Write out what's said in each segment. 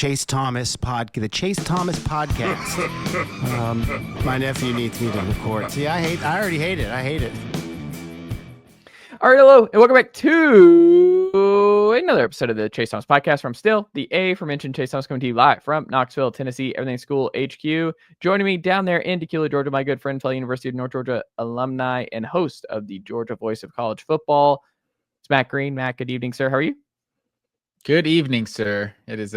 Chase Thomas podcast. My nephew needs me to record. See, I already hate it. I hate it. All right, hello, and welcome back to another episode of the Chase Thomas podcast from Still the A from Mention. Chase Thomas coming to you live from Knoxville, Tennessee, Everything School HQ. Joining me down there in Tequila, Georgia, my good friend, fellow University of North Georgia alumni and host of the Georgia Voice of College Football. It's Matt Green. Matt, good evening, sir. How are you? Good evening, sir. It is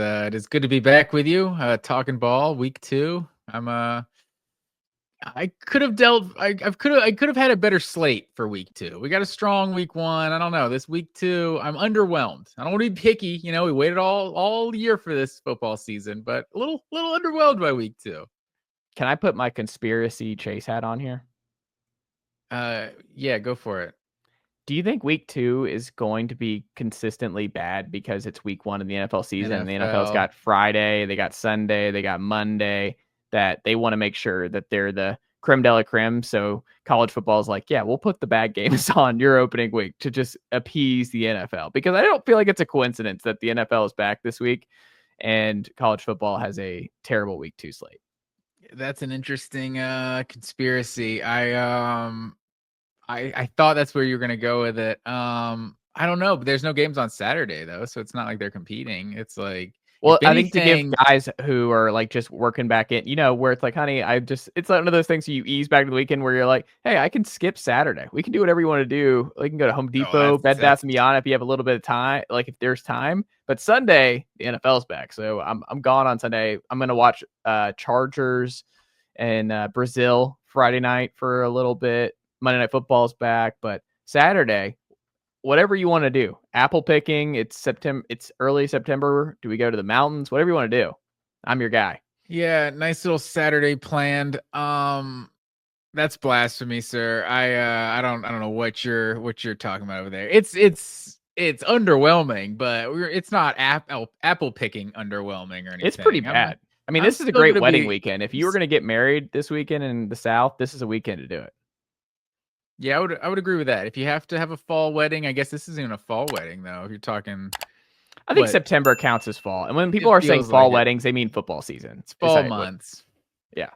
good to be back with you. Talking ball, week 2. I could have had a better slate for week 2. We got a strong week 1. I don't know. This week 2, I'm underwhelmed. I don't want to be picky. You know, we waited all year for this football season, but a little underwhelmed by week 2. Can I put my conspiracy Chase hat on here? Yeah, go for it. Do you think week 2 is going to be consistently bad because it's week 1 in the NFL season? And the NFL's got Friday, they got Sunday, they got Monday, that they want to make sure that they're the creme de la creme. So college football is like, yeah, we'll put the bad games on your opening week to just appease the NFL, because I don't feel like it's a coincidence that the NFL is back this week and college football has a terrible week 2 slate. That's an interesting conspiracy. I thought that's where you're going to go with it. I don't know, but there's no games on Saturday though, so it's not like they're competing. It's like, well, I think to give guys who are like just working back in, you know, where it's like, honey, it's one of those things you ease back to the weekend where you're like, hey, I can skip Saturday. We can do whatever you want to do. We can go to Home Depot, Bed Bath & Beyond if you have a little bit of time, like if there's time. But Sunday, the NFL's back, so I'm gone on Sunday. I'm gonna watch Chargers and Brazil Friday night for a little bit. Monday Night Football's back, but Saturday, whatever you want to do. Apple picking. It's September. It's early September. Do we go to the mountains? Whatever you want to do. I'm your guy. Yeah, nice little Saturday planned. That's blasphemy, sir. I don't know what you're talking about over there. It's underwhelming, but it's not apple picking underwheling or anything. It's pretty bad. I mean, this is a great wedding weekend. If you were going to get married this weekend in the South, this is a weekend to do it. Yeah, I would agree with that. If you have to have a fall wedding, I guess this isn't even a fall wedding though. If you're talking, I think September counts as fall. And when people are saying fall weddings, they mean football season. It's fall months. Yeah.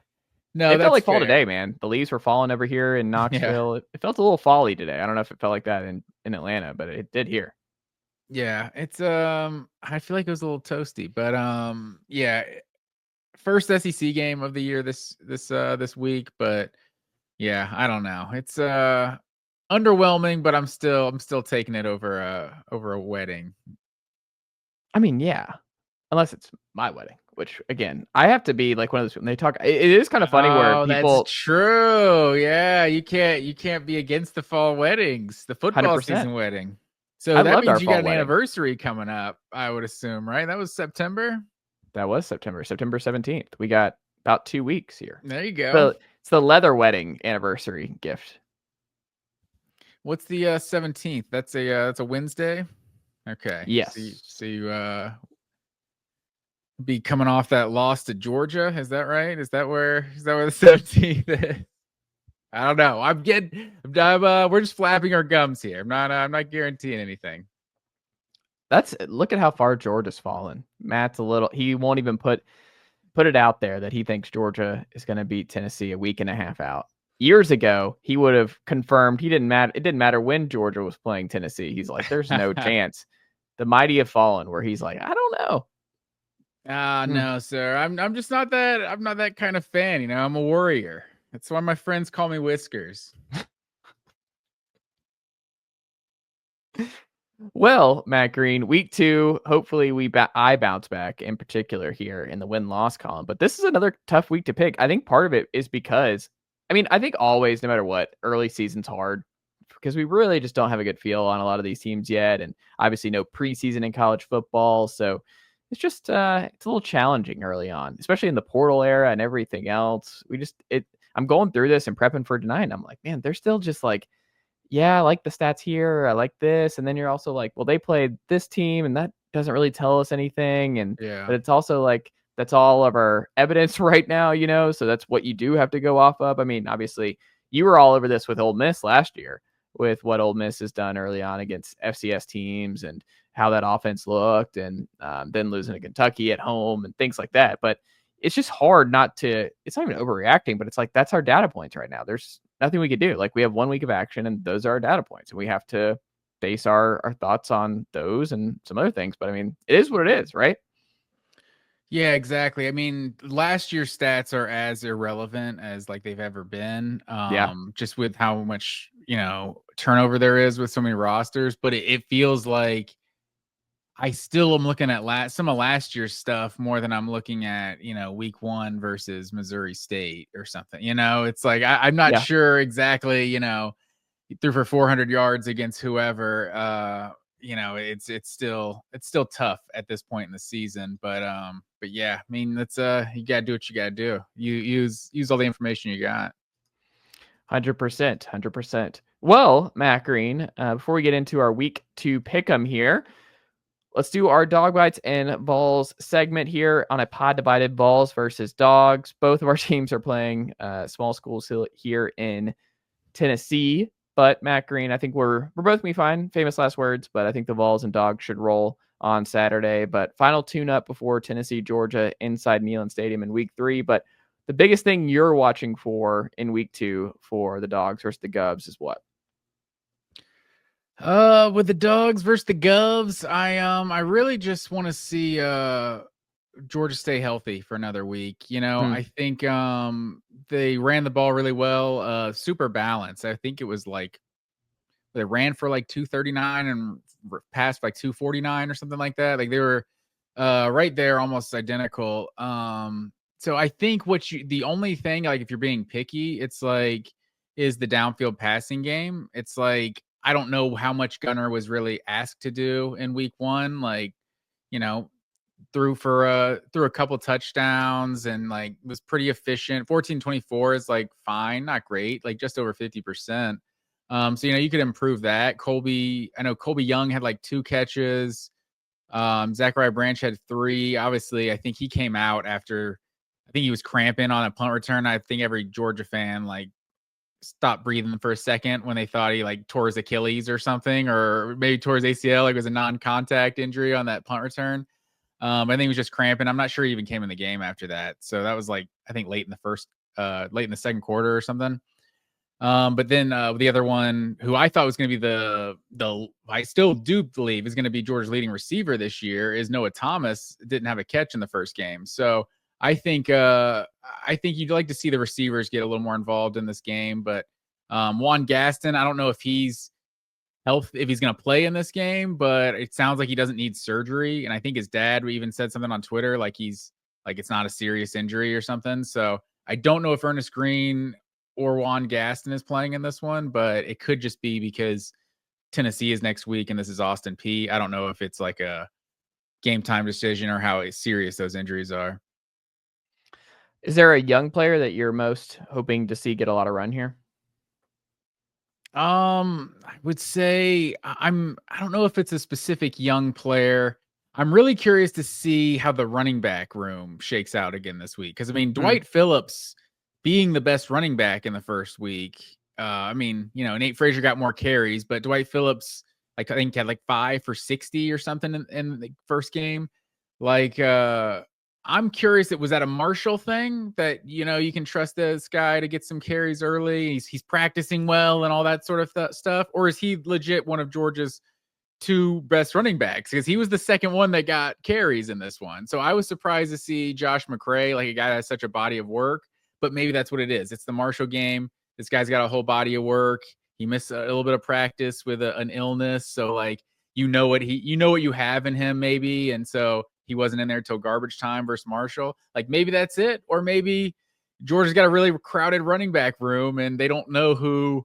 No, it felt like fall today, man. The leaves were falling over here in Knoxville. Yeah. It felt a little fall-y today. I don't know if it felt like that in Atlanta, but it did here. Yeah, it's I feel like it was a little toasty, but yeah, first SEC game of the year this week, but yeah, I don't know. It's underwhelming, but I'm still taking it over a wedding. I mean, yeah, unless it's my wedding, which again, I have to be like one of those when they talk. It is kind of funny where people. That's true. Yeah, you can't be against the fall weddings, the football 100%. Season wedding. So that means you got an anniversary coming up, I would assume, right? That was September. That was September 17th. We got about 2 weeks here. There you go. So it's the leather wedding anniversary gift. What's the 17th? That's a Wednesday. Okay. Yes. So you be coming off that loss to Georgia. Is that right? Is that where the 17th is? I don't know. We're just flapping our gums here. I'm not guaranteeing anything. Look at how far Georgia's fallen. Matt's he won't even put it out there that he thinks Georgia is going to beat Tennessee a week and a half out. Years ago, he would have confirmed it didn't matter when Georgia was playing Tennessee. He's like, there's no chance. The mighty have fallen, where he's like, I don't know. No, sir. I'm just not that. I'm not that kind of fan. You know, I'm a warrior. That's why my friends call me Whiskers. Well, Matt Green, week 2, hopefully I bounce back in particular here in the win-loss column. But this is another tough week to pick. I think part of it is because, I mean, I think always, no matter what, early season's hard because we really just don't have a good feel on a lot of these teams yet. And obviously no preseason in college football. So it's just, it's a little challenging early on, especially in the portal era and everything else. I'm going through this and prepping for tonight. And I'm like, man, they're still just like, yeah, I like the stats here. I like this. And then you're also like, well, they played this team and that doesn't really tell us anything. And, but it's also like, that's all of our evidence right now, you know? So that's what you do have to go off of. I mean, obviously you were all over this with Ole Miss last year with what Ole Miss has done early on against FCS teams and how that offense looked, and then losing to Kentucky at home and things like that. But it's just hard not to, it's not even overreacting, but it's like, that's our data points right now. There's nothing we could do. Like, we have 1 week of action and those are our data points, and we have to base our thoughts on those and some other things. But I mean, it is what it is, right? Yeah, exactly. I mean, last year's stats are as irrelevant as like they've ever been. Yeah. Just with how much, turnover there is with so many rosters, but it feels like I still am looking at some of last year's stuff more than I'm looking at, week 1 versus Missouri State or something. It's like I'm not Yeah. sure exactly, he threw for 400 yards against whoever. It's still tough at this point in the season. But yeah, I mean, that's you gotta do what you gotta do. You use all the information you got. 100%. Well, Matt Green, before we get into our week 2 pick'em here, let's do our dog bites and Vols segment here on a pod divided. Vols versus Dawgs. Both of our teams are playing small schools here in Tennessee. But Matt Green, I think we're both gonna be fine. Famous last words, but I think the Vols and Dawgs should roll on Saturday. But final tune-up before Tennessee, Georgia inside Neyland Stadium in week 3. But the biggest thing you're watching for in week 2 for the Dawgs versus the Govs is what? With the Dawgs versus the Govs, I really just want to see Georgia stay healthy for another week. I think they ran the ball really well, super balanced. I think it was like they ran for like 239 and passed like 249 or something like that. Like they were right there, almost identical. So I think the only thing, like if you're being picky, it's like is the downfield passing game. It's like I don't know how much Gunner was really asked to do in week 1. Like, threw a couple touchdowns and like was pretty efficient. 14-24 is like fine, not great, like just over 50%. So you could improve that. I know Colby Young had like 2 catches. Zachariah Branch had 3. Obviously, I think he came out after, I think he was cramping on a punt return. I think every Georgia fan like stopped breathing for a second when they thought he like tore his Achilles or something, or maybe tore his ACL. Like it was a non-contact injury on that punt return. I think he was just cramping. I'm not sure he even came in the game after that. So that was like, I think late in the second quarter or something. But then the other one who I thought was going to be I still do believe is going to be Georgia's leading receiver this year is Noah Thomas. Didn't have a catch in the first game. So I think you'd like to see the receivers get a little more involved in this game. But Juan Gaston, I don't know if he's going to play in this game, but it sounds like he doesn't need surgery. And I think his dad even said something on Twitter, like it's not a serious injury or something. So I don't know if Ernest Green or Juan Gaston is playing in this one, but it could just be because Tennessee is next week and this is Austin Peay. I don't know if it's like a game time decision or how serious those injuries are. Is there a young player that you're most hoping to see get a lot of run here? I would say I don't know if it's a specific young player. I'm really curious to see how the running back room shakes out again this week. Cause I mean, Dwight Phillips being the best running back in the first week. Nate Frazier got more carries, but Dwight Phillips, I think had like 5 for 60 or something in the first game. Like, I'm curious, was that a Marshall thing that, you can trust this guy to get some carries early? He's practicing well and all that sort of stuff. Or is he legit one of Georgia's 2 best running backs? Because he was the second one that got carries in this one. So I was surprised to see Josh McCray, like a guy that has such a body of work, but maybe that's what it is. It's the Marshall game. This guy's got a whole body of work. He missed a little bit of practice with an illness. So like, what you have in him maybe. And so he wasn't in there till garbage time versus Marshall. Like maybe that's it. Or maybe Georgia's got a really crowded running back room and they don't know who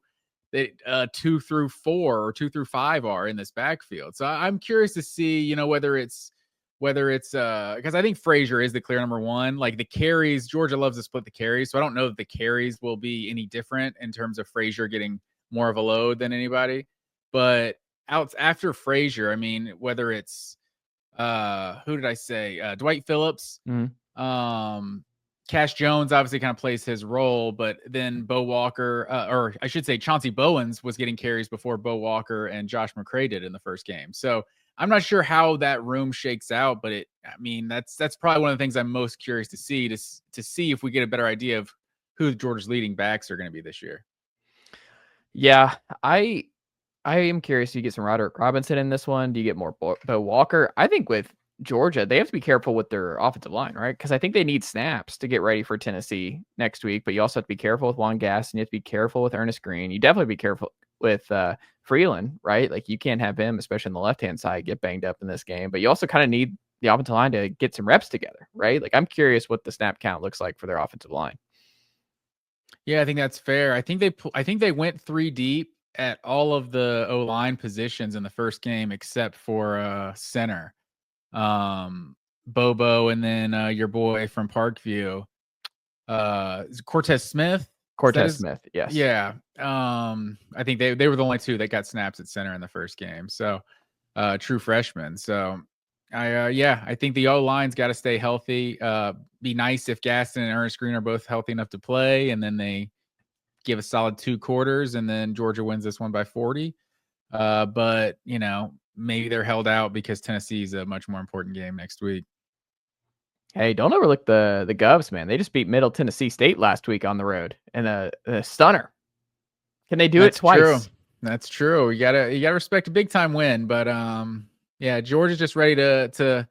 they 2 through 4 or 2 through 5 are in this backfield. So I'm curious to see, whether it's because I think Frazier is the clear number 1. Like the carries, Georgia loves to split the carries. So I don't know if the carries will be any different in terms of Frazier getting more of a load than anybody. But after Frazier, I mean, whether it's who did I say? Dwight Phillips. Cash Jones obviously kind of plays his role, but then Bo Walker, or I should say Chauncey Bowens was getting carries before Bo Walker and Josh McCray did in the first game. So I'm not sure how that room shakes out, but that's probably one of the things I'm most curious to see if we get a better idea of who Georgia's leading backs are going to be this year. Yeah, I am curious. Do you get some Roderick Robinson in this one? Do you get more Bo Walker? I think with Georgia, they have to be careful with their offensive line, right? Because I think they need snaps to get ready for Tennessee next week. But you also have to be careful with Juan Gass, and you have to be careful with Ernest Green. You definitely be careful with Freeland, right? Like you can't have him, especially on the left-hand side, get banged up in this game. But you also kind of need the offensive line to get some reps together, right? Like I'm curious what the snap count looks like for their offensive line. Yeah, I think that's fair. I think they went 3 deep at all of the O-line positions in the first game, except for center, Bobo, and then your boy from Parkview, Cortez Smith. Smith, yes. Yeah. I think they were the only 2 that got snaps at center in the first game. So, true freshmen. So, I think the O-line's got to stay healthy. Be nice if Gaston and Ernest Green are both healthy enough to play, and then they give a solid 2 quarters, and then Georgia wins this one by 40. But maybe they're held out because Tennessee's a much more important game next week. Hey, don't overlook the Govs, man. They just beat Middle Tennessee State last week on the road in a stunner. Can they do it twice? True. That's true. You gotta respect a big time win, but yeah, Georgia's just ready to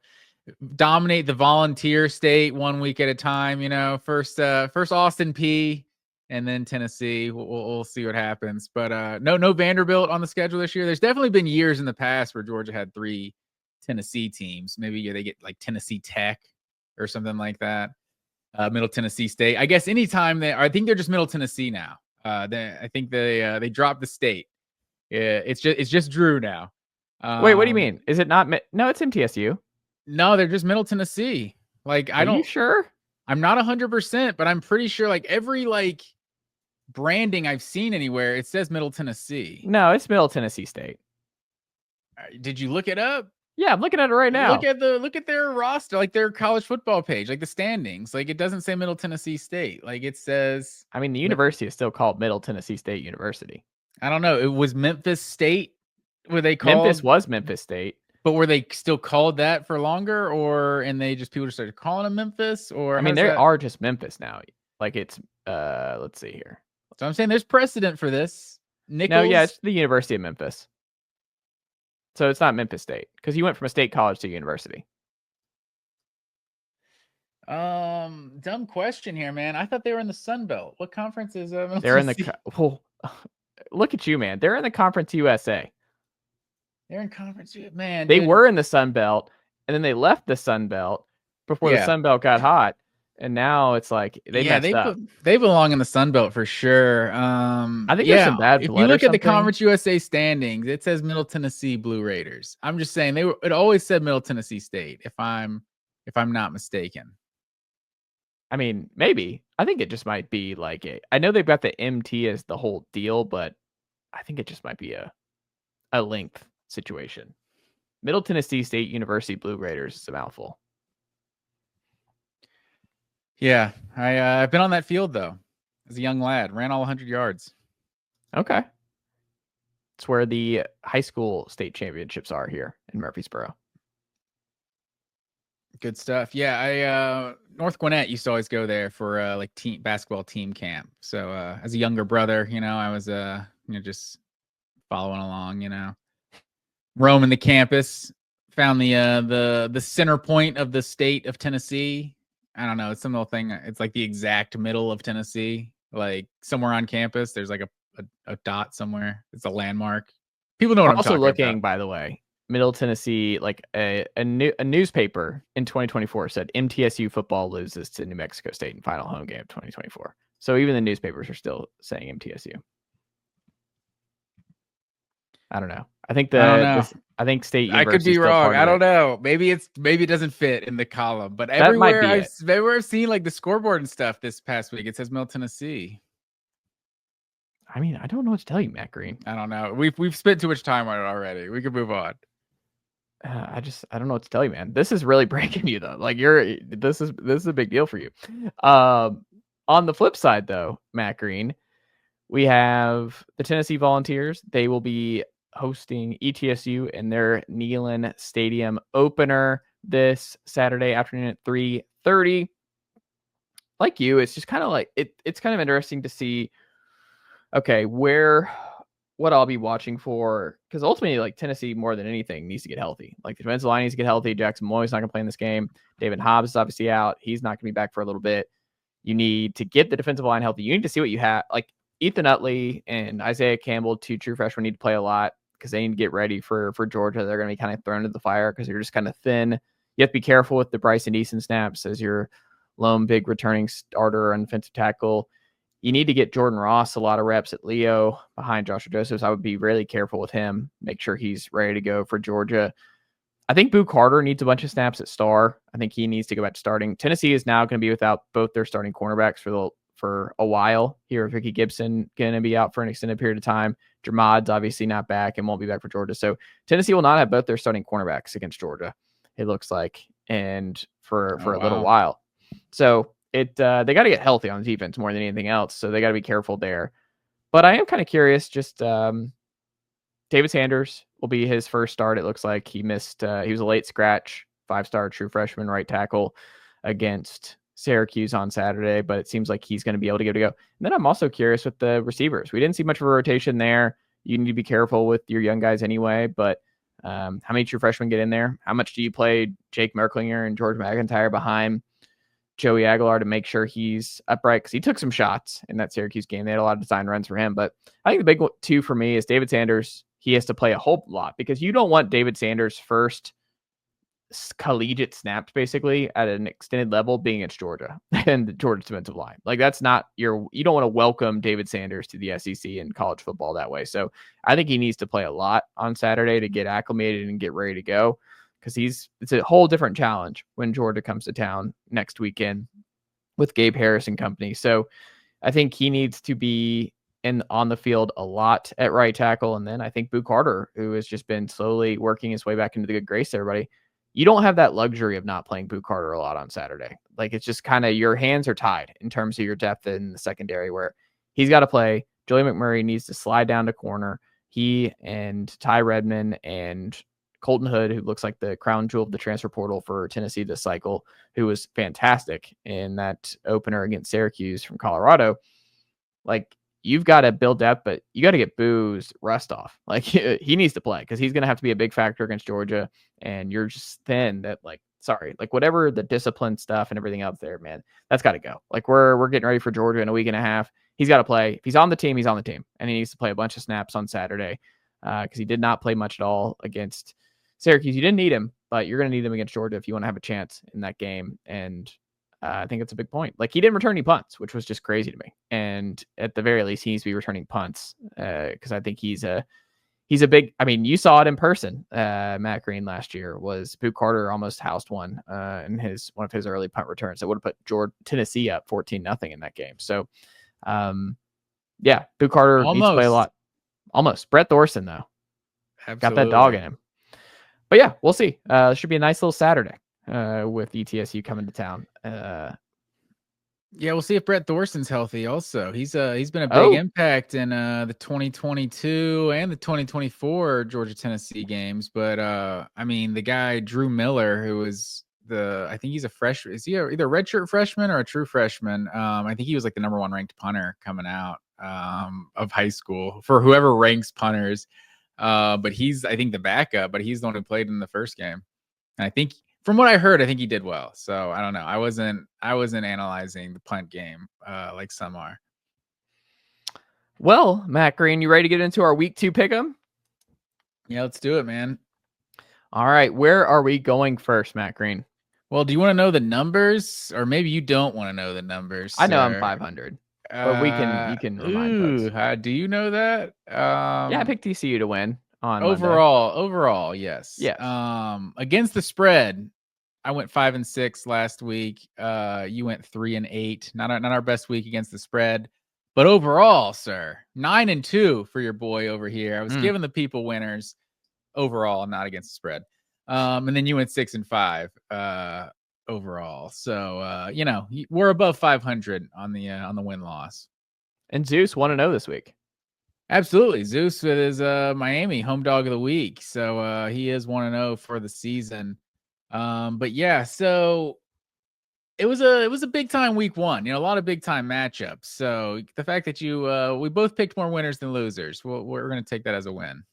dominate the Volunteer State 1 week at a time. First Austin Peay, and then Tennessee. We'll see what happens. But no Vanderbilt on the schedule this year. There's definitely been years in the past where Georgia had 3 Tennessee teams. Maybe they get like Tennessee Tech or something like that. Middle Tennessee State. I guess anytime I think they're just Middle Tennessee now. I think they dropped the state. Yeah, it's just Drew now. Wait, what do you mean? Is it not? No, it's MTSU. No, they're just Middle Tennessee. Like Are you sure? I'm not 100%, but I'm pretty sure. Like every branding I've seen anywhere, it says Middle Tennessee. No, it's Middle Tennessee State. Did you look it up? Yeah, I'm looking at it right now. Look at their roster, like their college football page, like the standings. Like it doesn't say Middle Tennessee State. Like it says. I mean, the university is still called Middle Tennessee State University. I don't know. It was Memphis State. Were they called? Memphis was Memphis State. But were they still called that for longer, people just started calling them Memphis? Or I mean, they are just Memphis now. Like it's let's see here. So I'm saying there's precedent for this. No, yeah, it's the University of Memphis. So it's not Memphis State because you went from a state college to university. Dumb question here, man. I thought they were in the Sun Belt. What conference is they're in the look at you, man. They're in the Conference USA. They're in Conference, man. They were in the Sun Belt, and then they left the Sun Belt before the Sun Belt got hot, and now it's like messed up. They belong in the Sun Belt for sure. I think there's some bad blood. If you look at the Conference USA standings, it says Middle Tennessee Blue Raiders. I'm just saying it always said Middle Tennessee State. If I'm not mistaken. I mean, maybe. I think it just might be I know they've got the MT as the whole deal, but I think it just might be a length situation. Middle Tennessee State University Blue Raiders is a mouthful. Yeah, I've been on that field though. As a young lad, ran all 100 yards. Okay. It's where the high school state championships are here in Murfreesboro. Good stuff. Yeah, North Gwinnett used to always go there for team basketball team camp. So as a younger brother, I was just following along, roaming the campus, found the center point of the state of Tennessee. I don't know, it's some little thing. It's like the exact middle of Tennessee, like somewhere on campus. There's like a dot somewhere. It's a landmark. People know what I'm talking about. Also looking, by the way, Middle Tennessee, like a newspaper in 2024 said MTSU football loses to New Mexico State in final home game of 2024. So even the newspapers are still saying MTSU. I don't know. I think I think State University. I could be wrong. I don't know. Maybe it doesn't fit in the column, but everywhere I've seen like the scoreboard and stuff this past week, it says Middle Tennessee. I mean, I don't know what to tell you, Matt Green. I don't know. We've spent too much time on it already. We can move on. I don't know what to tell you, man. This is really breaking you though. Like this is a big deal for you. On the flip side though, Matt Green, we have the Tennessee Volunteers. They will be hosting ETSU in their Neyland Stadium opener this Saturday afternoon at 3:30. Like you, it's just kind of like it's kind of interesting to see, okay, what I'll be watching for, because ultimately, like, Tennessee more than anything needs to get healthy. Like, the defensive line needs to get healthy. Jackson Moy's not going to play in this game. David Hobbs is obviously out. He's not going to be back for a little bit. You need to get the defensive line healthy. You need to see what you have. Like, Ethan Utley and Isaiah Campbell, 2 true freshmen, need to play a lot because they need to get ready for Georgia. They're going to be kind of thrown into the fire because you're just kind of thin. You have to be careful with the Bryson Eason snaps as your lone big returning starter and defensive tackle. You need to get Jordan Ross a lot of reps at Leo behind Joshua Josephs. I would be really careful with him. Make sure he's ready to go for Georgia. I think Boo Carter needs a bunch of snaps at star. I think he needs to go back to starting. Tennessee is now going to be without both their starting cornerbacks for a while here. Ricky Gibson going to be out for an extended period of time. Jermad's obviously not back and won't be back for Georgia. So Tennessee will not have both their starting cornerbacks against Georgia, it looks like, and for a little while. So they got to get healthy on defense more than anything else. So they got to be careful there. But I am kind of curious, just David Sanders will be his first start. It looks like he missed. He was a late scratch, 5-star true freshman right tackle against Syracuse on Saturday, but it seems like he's going to be able to go. And then I'm also curious with the receivers. We didn't see much of a rotation there. You need to be careful with your young guys anyway, but how many true freshmen get in there? How much do you play Jake Merklinger and George McIntyre behind Joey Aguilar to make sure he's upright? Because he took some shots in that Syracuse game. They had a lot of design runs for him. But I think the big two for me is David Sanders. He has to play a whole lot because you don't want David Sanders' first collegiate snaps basically at an extended level being against Georgia and the Georgia defensive line. Like, that's not you don't want to welcome David Sanders to the SEC in college football that way. So I think he needs to play a lot on Saturday to get acclimated and get ready to go, because it's a whole different challenge when Georgia comes to town next weekend with Gabe Harris and company. So I think he needs to be on the field a lot at right tackle. And then I think Boo Carter, who has just been slowly working his way back into the good grace of everybody, you don't have that luxury of not playing Boo Carter a lot on Saturday. Like, it's just kind of your hands are tied in terms of your depth in the secondary, where he's got to play. Julian McMurray needs to slide down to corner. He and Ty Redmond and Colton Hood, who looks like the crown jewel of the transfer portal for Tennessee this cycle, who was fantastic in that opener against Syracuse from Colorado. Like, you've got to build depth, but you got to get Boo's rust off. Like, he needs to play because he's going to have to be a big factor against Georgia. And you're just thin that, like, sorry, like, whatever the discipline stuff and everything out there, man, that's got to go. Like, we're getting ready for Georgia in a week and a half. He's got to play. If he's on the team, he's on the team, and he needs to play a bunch of snaps on Saturday because he did not play much at all against Syracuse. You didn't need him, but you're going to need him against Georgia if you want to have a chance in that game. And I think it's a big point. Like, he didn't return any punts, which was just crazy to me. And at the very least, he needs to be returning punts because I think he's a big. I mean, you saw it in person. Matt Green last year was Boo Carter almost housed one in one of his early punt returns that would have put Tennessee up 14-0 in that game. So, yeah, Boo Carter needs to play a lot. Almost. Brett Thorson though, got that dog in him. But yeah, we'll see. It should be a nice little Saturday with ETSU coming to town. Yeah, we'll see if Brett Thorson's healthy also. He's been a big impact in the 2022 and the 2024 Georgia-Tennessee games. But, I mean, the guy, Drew Miller, who was I think he's a freshman. Is he either a redshirt freshman or a true freshman? I think he was like the number 1 ranked punter coming out of high school for whoever ranks punters. But he's, I think, the backup, but he's the one who played in the first game. And I think, from what I heard, I think he did well. So I don't know. I wasn't analyzing the punt game like some are. Well, Matt Green, you ready to get into our week 2 pick'em? Yeah, let's do it, man. All right. Where are we going first, Matt Green? Well, do you want to know the numbers, or maybe you don't want to know the numbers? I know I'm 500, but you can remind folks. Do you know that? Yeah, I picked TCU to win on overall, yes. Yes. Against the spread, I went 5-6 last week. You went 3-8. Not our best week against the spread, but overall, sir, 9-2 for your boy over here. I was giving the people winners overall, not against the spread. And then you went 6-5 overall. So we're above 500 on the win loss. And Zeus 1-0 this week. Absolutely. Zeus with his Miami home dog of the week. So he is 1-0 for the season. But yeah, so it was a big time week one, a lot of big time matchups. So the fact that we both picked more winners than losers, we're going to take that as a win.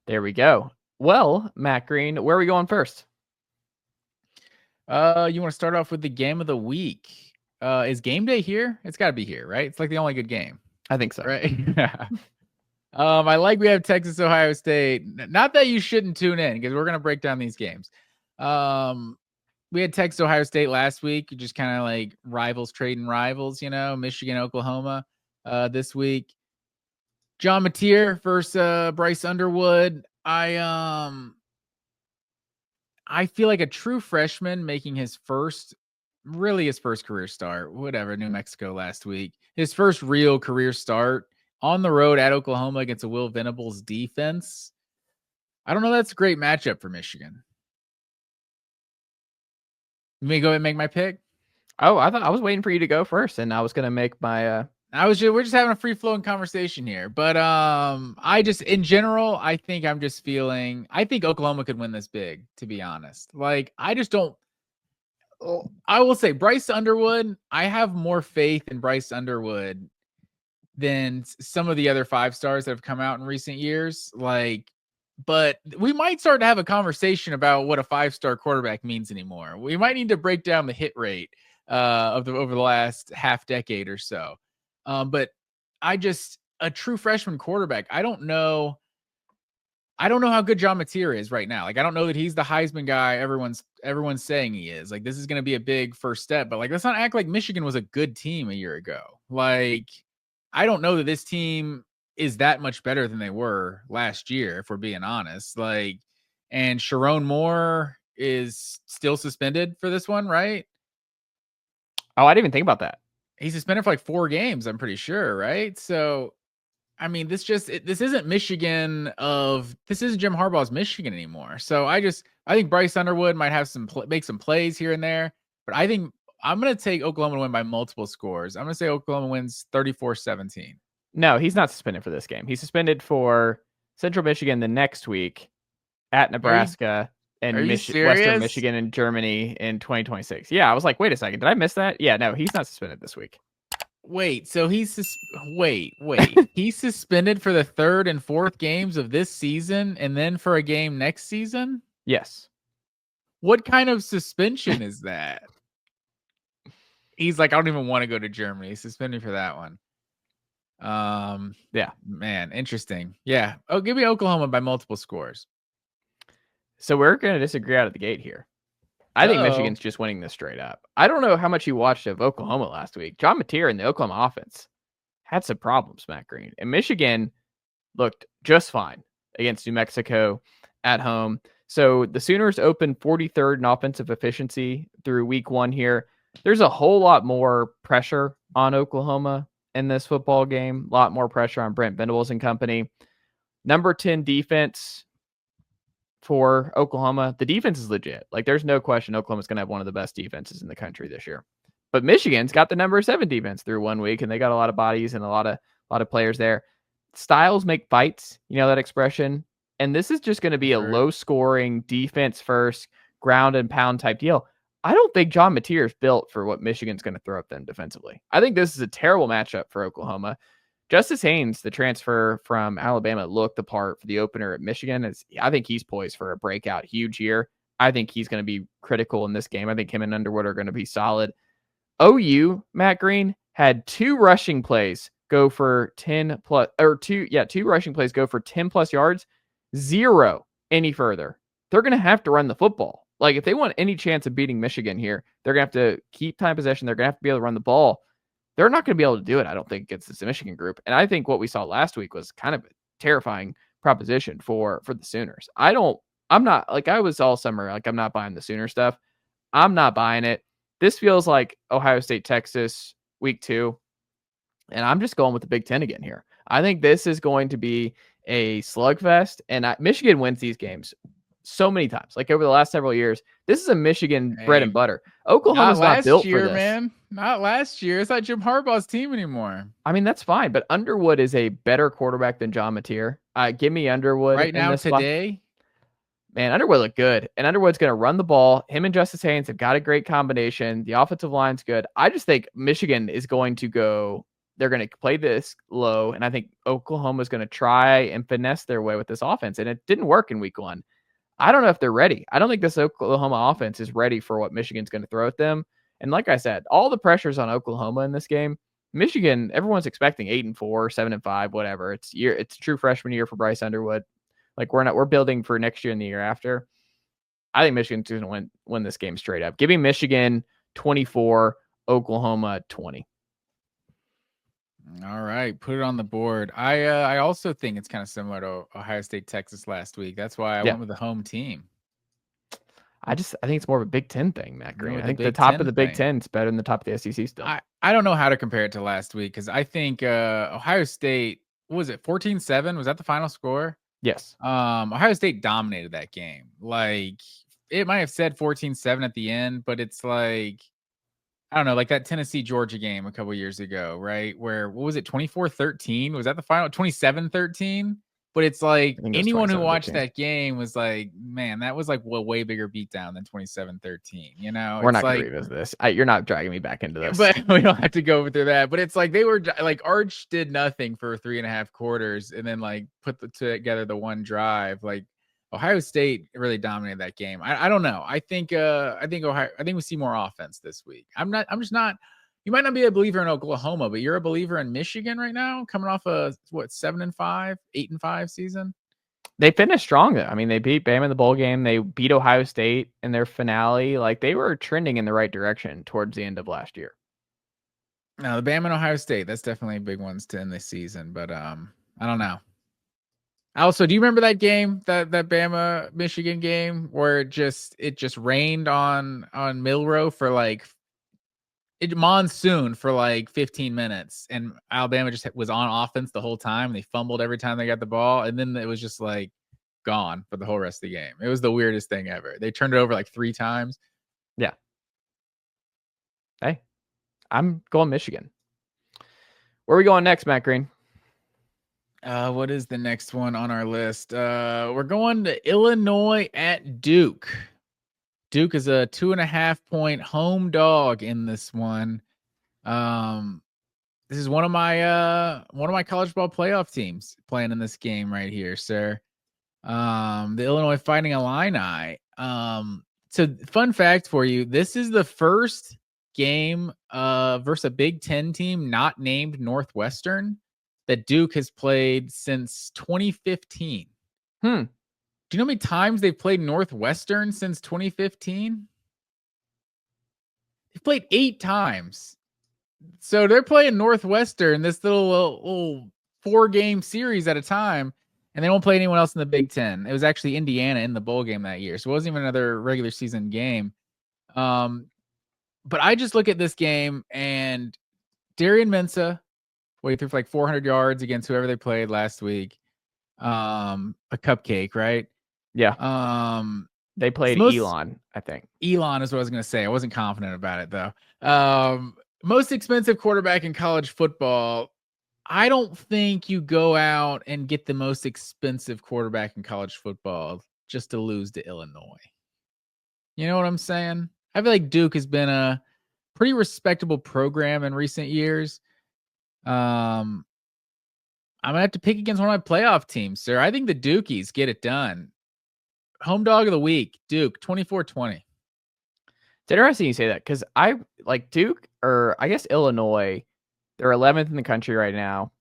There we go. Well, Matt Green, where are we going first? You want to start off with the game of the week? Is game day here? It's got to be here, right? It's like the only good game. I think so. Right. I like we have Texas, Ohio State. Not that you shouldn't tune in because we're going to break down these games. We had Texas, Ohio State last week. Just kind of like rivals trading rivals, Michigan, Oklahoma this week. John Mateer versus Bryce Underwood. I feel like a true freshman making his first career start, whatever, New Mexico last week. His first real career start on the road at Oklahoma against a Will Venables defense. I don't know. That's a great matchup for Michigan. You may go ahead and make my pick. Oh, I thought I was waiting for you to go first, and I was going to make my. We're just having a free flowing conversation here, but in general, I think Oklahoma could win this big. To be honest, like I just don't. I will say Bryce Underwood. I have more faith in Bryce Underwood than some of the other 5-stars that have come out in recent years. But we might start to have a conversation about what a 5-star quarterback means anymore. We might need to break down the hit rate over the last half decade or so. But a true freshman quarterback, I don't know how good John Mateer is right now. Like, I don't know that he's the Heisman guy everyone's saying he is. Like, this is going to be a big first step, but like, let's not act like Michigan was a good team a year ago. Like, I don't know that this team is that much better than they were last year, if we're being honest. Like, and Sharon Moore is still suspended for this one, right? Oh, I didn't even think about that. He's suspended for like 4 games, I'm pretty sure, right? So, I mean, this isn't Michigan this isn't Jim Harbaugh's Michigan anymore. So I think Bryce Underwood might have make some plays here and there, but I think I'm going to take Oklahoma to win by multiple scores. I'm going to say Oklahoma wins 34-17. No, he's not suspended for this game. He's suspended for Central Michigan the next week at Nebraska and Western Michigan and Germany in 2026. Yeah, I was like, wait a second, did I miss that? Yeah, no, he's not suspended this week. Wait, so he's he's suspended for the 3rd and 4th games of this season and then for a game next season? Yes. What kind of suspension is that? He's like, I don't even want to go to Germany. He's suspended for that one. Yeah, man, interesting. Yeah. Oh, give me Oklahoma by multiple scores. So we're going to disagree out of the gate here. I think Michigan's just winning this straight up. I don't know how much you watched of Oklahoma last week. John Mateer and the Oklahoma offense had some problems, Matt Green. And Michigan looked just fine against New Mexico at home. So the Sooners opened 43rd in offensive efficiency through week 1 here. There's a whole lot more pressure on Oklahoma in this football game. A lot more pressure on Brent Venables and company. Number 10 defense for Oklahoma. The defense is legit. Like, there's no question Oklahoma's going to have one of the best defenses in the country this year. But Michigan's got the number 7 defense through 1 week, and they got a lot of bodies and a lot of players there. Styles make fights, you know that expression. And this is just going to be a low-scoring, defense-first, ground and pound type deal. I don't think John Mateer is built for what Michigan's going to throw at them defensively. I think this is a terrible matchup for Oklahoma. Justice Haynes, the transfer from Alabama, looked the part for the opener at Michigan. I think he's poised for a breakout huge year. I think he's going to be critical in this game. I think him and Underwood are going to be solid. OU, Matt Green, had 2 rushing plays go for 10 plus, or 2 rushing plays go for 10 plus yards, 0 any further. They're going to have to run the football. Like, if they want any chance of beating Michigan here, they're going to have to keep time possession. They're going to have to be able to run the ball. They're not going to be able to do it, I don't think, against this Michigan group. And I think what we saw last week was kind of a terrifying proposition for the Sooners. I'm not, like, I was all summer, like, I'm not buying the Sooner stuff. I'm not buying it. This feels like Ohio State, Texas, week 2. And I'm just going with the Big Ten again here. I think this is going to be a slugfest. And Michigan wins these games so many times, like over the last several years. This is a Michigan bread and butter. Not Oklahoma's not built last year, for this. man. Not last year. It's not Jim Harbaugh's team anymore. I mean, that's fine, but Underwood is a better quarterback than John Mateer. Give me Underwood Right now, this today. Man, Underwood looked good, and Underwood's going to run the ball. Him and Justice Haynes have got a great combination. The offensive line's good. I just think Michigan is going to go. They're going to play this low, and I think Oklahoma's going to try and finesse their way with this offense, and it didn't work in week 1. I don't know if they're ready. I don't think this Oklahoma offense is ready for what Michigan's going to throw at them. And like I said, all the pressure's on Oklahoma in this game. Michigan, everyone's expecting 8-4, 7-5, whatever. It's true freshman year for Bryce Underwood. Like we're building for next year and the year after. I think Michigan's going to win this game straight up. Give me Michigan 24, Oklahoma 20. All right, put it on the board. I also think it's kind of similar to Ohio State, Texas last week. That's why I went with the home team. I think it's more of a Big Ten thing, Matt Green. I think the top of the Big Ten is better than the top of the SEC still. I don't know how to compare it to last week because I think Ohio State, what was it, 14-7? Was that the final score? Yes. Ohio State dominated that game. Like it might have said 14-7 at the end, but it's like, I don't know, like that Tennessee-Georgia game a couple years ago, right? Where, what was it, 24-13? Was that the final? 27-13? But it's like anyone who watched that game was like, man, that was like a way bigger beatdown than 27-13. You know, we're not going to revisit this. You're not dragging me back into this, but we don't have to go through that. But it's like they were like Arch did nothing for 3.5 quarters, and then like put together the one drive. Like Ohio State really dominated that game. I don't know. I think we see more offense this week. I'm just not. You might not be a believer in Oklahoma, but you're a believer in Michigan right now, coming off a 7-5, 8-5 season. They finished strong though. I mean, they beat Bama in the bowl game. They beat Ohio State in their finale. Like they were trending in the right direction towards the end of last year. No, the Bama and Ohio State, that's definitely big ones to end this season. But I don't know. Also, do you remember that game, that Bama Michigan game, where it just rained on Milroe for like monsoon for like 15 minutes, and Alabama just was on offense the whole time. They fumbled every time they got the ball, and then it was just like gone for the whole rest of the game. It was the weirdest thing ever. They turned it over like 3 times. Yeah. Hey, I'm going Michigan. Where are we going next, Matt Green? What is the next one on our list? We're going to Illinois at Duke. Duke is a 2.5-point home dog in this one. This is one of my college ball playoff teams playing in this game right here, sir. The Illinois Fighting Illini. So fun fact for you: this is the first game versus a Big Ten team not named Northwestern that Duke has played since 2015. Do you know how many times they've played Northwestern since 2015? They've played 8 times. So they're playing Northwestern, this little 4-game series at a time, and they won't play anyone else in the Big Ten. It was actually Indiana in the bowl game that year, so it wasn't even another regular season game. But I just look at this game, and Darian Mensah, he threw for like 400 yards against whoever they played last week. A cupcake, right? Yeah. They played Elon, I think. Elon is what I was going to say. I wasn't confident about it, though. Most expensive quarterback in college football. I don't think you go out and get the most expensive quarterback in college football just to lose to Illinois. You know what I'm saying? I feel like Duke has been a pretty respectable program in recent years. I'm going to have to pick against one of my playoff teams, sir. I think the Dukies get it done. Home dog of the week, Duke, 24-20. It's interesting you say that because I like Duke, or I guess Illinois. They're 11th in the country right now.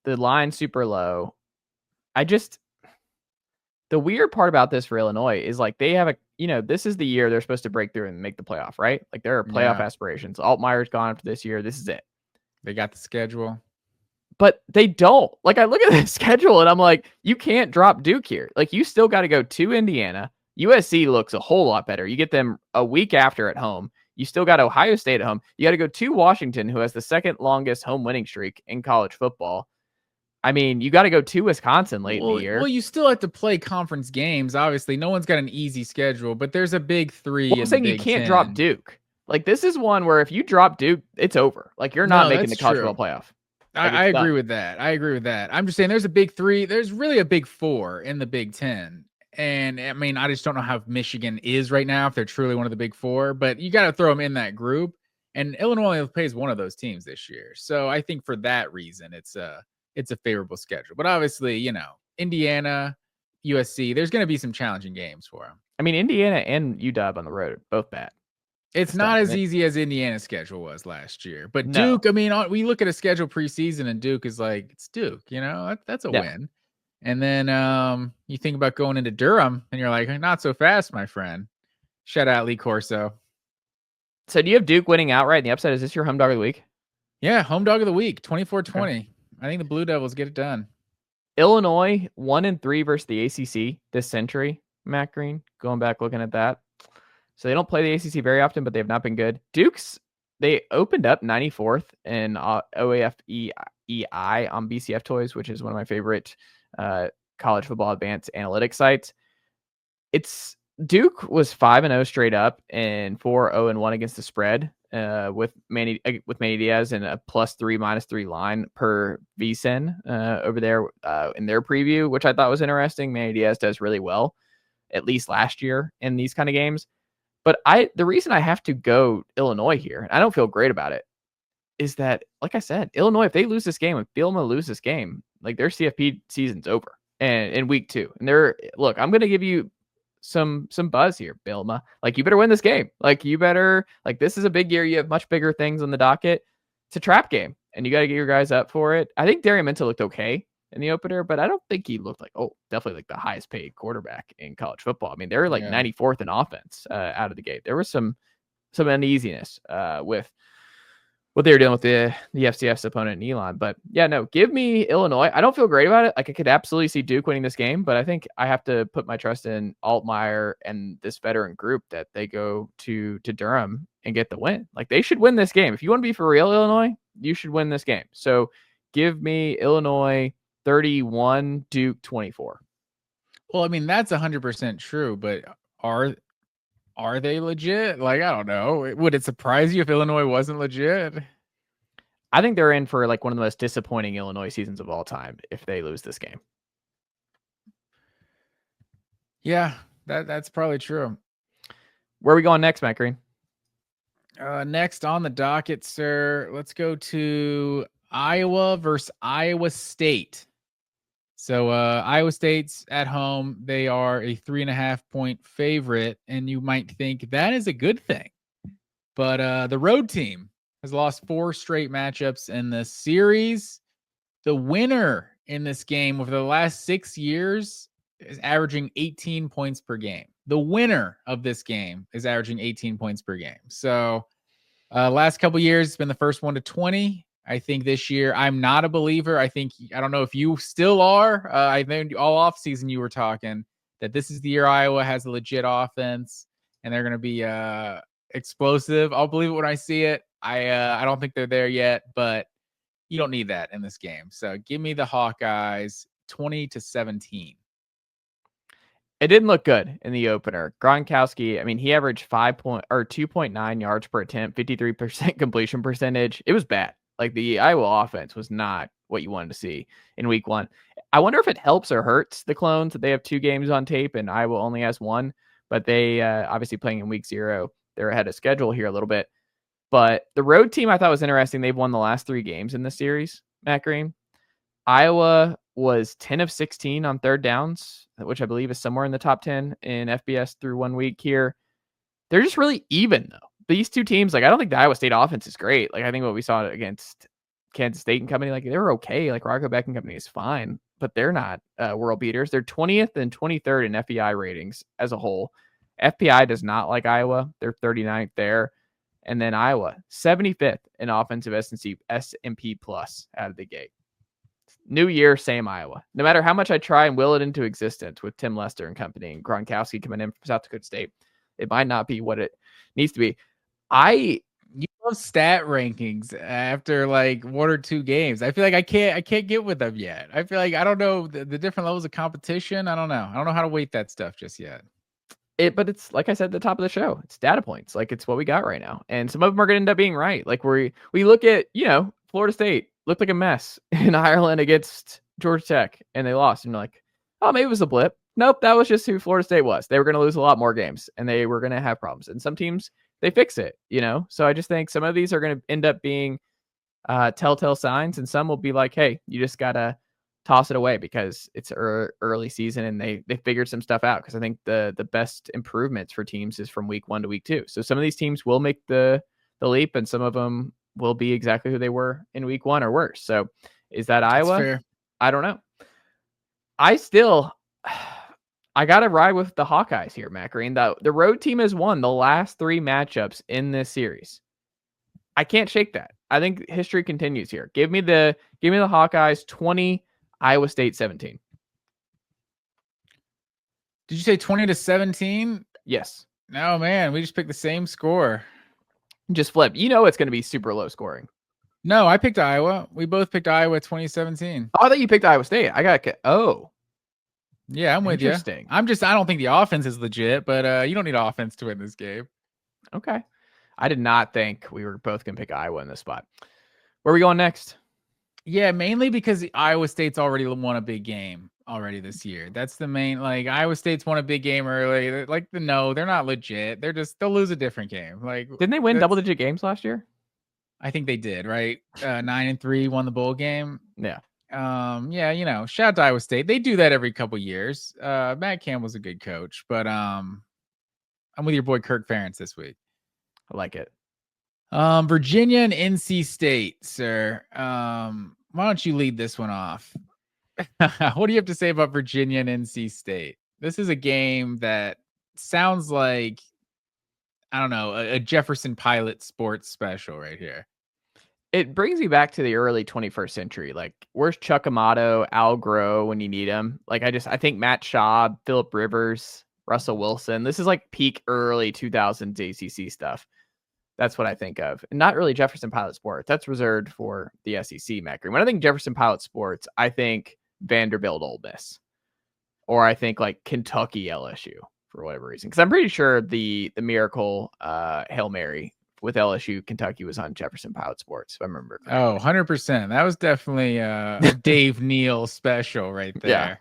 The line's super low. The weird part about this for Illinois is like they have this is the year they're supposed to break through and make the playoff, right? Like there are playoff aspirations. Altmaier's gone after this year. This is it. They got the schedule. But they don't. Like, I look at the schedule and I'm like, you can't drop Duke here. Like, you still got to go to Indiana. USC looks a whole lot better. You get them a week after at home. You still got Ohio State at home. You got to go to Washington, who has the second longest home winning streak in college football. I mean, you got to go to Wisconsin late in the year. Well, you still have to play conference games. Obviously, no one's got an easy schedule, but there's a big three. Well, I'm saying you can't drop Duke. Like, this is one where if you drop Duke, it's over. Like, you're not making the college football playoff. Like, I agree with that. I'm just saying there's a big three. There's really a big four in the Big Ten. And I mean, I just don't know how Michigan is right now, if they're truly one of the big four, but you got to throw them in that group. And Illinois plays one of those teams this year. So I think for that reason, it's a favorable schedule. But obviously, Indiana, USC, there's going to be some challenging games for them. I mean, Indiana and UW on the road, both bad. It's not as easy as Indiana's schedule was last year. But Duke, I mean, we look at a schedule preseason and Duke is like, it's Duke, that's a win. And then you think about going into Durham and you're like, not so fast, my friend. Shout out Lee Corso. So do you have Duke winning outright in the upset? Is this your home dog of the week? Yeah, home dog of the week, 24-20. Okay. I think the Blue Devils get it done. Illinois 1-3 versus the ACC this century. Matt Green, going back looking at that. So they don't play the ACC very often, but they have not been good. Duke's, they opened up 94th in OAFEI on BCF Toys, which is one of my favorite college football advanced analytics sites. Duke was 5-0 straight up and 4-0-1 against the spread with Manny Diaz and a +3 -3 line per VSiN over there in their preview, which I thought was interesting. Manny Diaz does really well, at least last year in these kind of games. But the reason I have to go Illinois here, and I don't feel great about it, is that, like I said, Illinois, if they lose this game, if Bielema lose this game, like their CFP season's over and in week 2. And I'm going to give you some buzz here, Bielema. Like, you better win this game. Like, this is a big year. You have much bigger things on the docket. It's a trap game, and you got to get your guys up for it. I think Darian Minto looked okay in the opener, but I don't think he looked like, definitely like the highest paid quarterback in college football. I mean, they were like 94th in offense out of the gate. There was some uneasiness with what they were dealing with the FCS opponent Neyland. But yeah, no, give me Illinois. I don't feel great about it. Like, I could absolutely see Duke winning this game, but I think I have to put my trust in Altmaier and this veteran group that they go to Durham and get the win. Like, they should win this game. If you want to be for real, Illinois, you should win this game. So give me Illinois 31, Duke 24. Well, I mean, that's 100% true, but are they legit? Like, I don't know. Would it surprise you if Illinois wasn't legit? I think they're in for like one of the most disappointing Illinois seasons of all time if they lose this game. Yeah, that's probably true. Where are we going next, Matt Green? Next on the docket, sir, let's go to Iowa versus Iowa State. So Iowa State's at home. They are a 3.5-point favorite, and you might think that is a good thing. But the road team has lost 4 straight matchups in the series. The winner in this game over the last 6 years is averaging 18 points per game. The winner of this game is averaging 18 points per game. So last couple years, it's been the first one to 20. I think this year, I'm not a believer. I don't know if you still are. I think all offseason you were talking that this is the year Iowa has a legit offense and they're going to be explosive. I'll believe it when I see it. I don't think they're there yet, but you don't need that in this game. So give me the Hawkeyes 20-17. It didn't look good in the opener. Gronkowski, I mean, he averaged 2.9 yards per attempt, 53% completion percentage. It was bad. Like, the Iowa offense was not what you wanted to see in week 1. I wonder if it helps or hurts the Clones that they have 2 games on tape and Iowa only has 1, but they obviously playing in week 0. They're ahead of schedule here a little bit. But the road team I thought was interesting. They've won the last 3 games in the series, Matt Green. Iowa was 10 of 16 on third downs, which I believe is somewhere in the top 10 in FBS through 1 week here. They're just really even, though. These 2 teams, like, I don't think the Iowa State offense is great. Like, I think what we saw against Kansas State and company, like, they were okay. Like, Rocco Beck and company is fine, but they're not world beaters. They're 20th and 23rd in FEI ratings as a whole. FPI does not like Iowa. They're 39th there. And then Iowa, 75th in offensive S&P plus out of the gate. New year, same Iowa. No matter how much I try and will it into existence with Tim Lester and company and Gronkowski coming in from South Dakota State, it might not be what it needs to be. You love stat rankings after like 1 or 2 games. I feel like I can't get with them yet. I feel like I don't know the different levels of competition. I don't know. I don't know how to weight that stuff just yet. But it's like I said at the top of the show, it's data points. Like it's what we got right now. And some of them are gonna end up being right. Like we look at, Florida State looked like a mess in Ireland against Georgia Tech and they lost. And you're like, oh, maybe it was a blip. Nope, that was just who Florida State was. They were gonna lose a lot more games and they were gonna have problems. And some teams they fix it, So I just think some of these are gonna end up being telltale signs, and some will be like, hey, you just gotta toss it away because it's early season and they figured some stuff out. Because I think the best improvements for teams is from week 1 to week 2. So some of these teams will make the leap, and some of them will be exactly who they were in week 1 or worse. So is that Iowa? Fair. I don't know. I gotta ride with the Hawkeyes here, Matt Green. The road team has won the last 3 matchups in this series. I can't shake that. I think history continues here. Give me the Hawkeyes 20, Iowa State 17. Did you say 20-17? Yes. No, man, we just picked the same score. Just flip. It's going to be super low scoring. No, I picked Iowa. We both picked Iowa 2017. Oh, I thought you picked Iowa State. Yeah, I'm with you. Interesting. I don't think the offense is legit, but you don't need offense to win this game. Okay. I did not think we were both going to pick Iowa in this spot. Where are we going next? Yeah, mainly because Iowa State's already won a big game already this year. That's the main, Iowa State's won a big game early. No, they're not legit. They'll lose a different game. Didn't they win double-digit games last year? I think they did, right? 9-3 won the bowl game. Yeah. Shout out to Iowa State. They do that every couple years. Matt Campbell's a good coach, but I'm with your boy Kirk Ferentz this week. I like it. Virginia and NC State, sir. Why don't you lead this one off? What do you have to say about Virginia and NC State? This is a game that sounds like, I don't know, a Jefferson Pilot sports special right here. It brings me back to the early 21st century. Like, where's Chuck Amato, Al Groh when you need him? I think Matt Schaub, Phillip Rivers, Russell Wilson. This is like peak early 2000s ACC stuff. That's what I think of. Not really Jefferson Pilot Sports. That's reserved for the SEC, Matt Green. When I think Jefferson Pilot Sports, I think Vanderbilt, Ole Miss. Or I think like Kentucky, LSU for whatever reason. Because I'm pretty sure the Miracle Hail Mary with LSU, Kentucky was on Jefferson Pilot Sports, if I remember correctly. Oh, 100%. That was definitely a Dave Neal special right there. Yeah.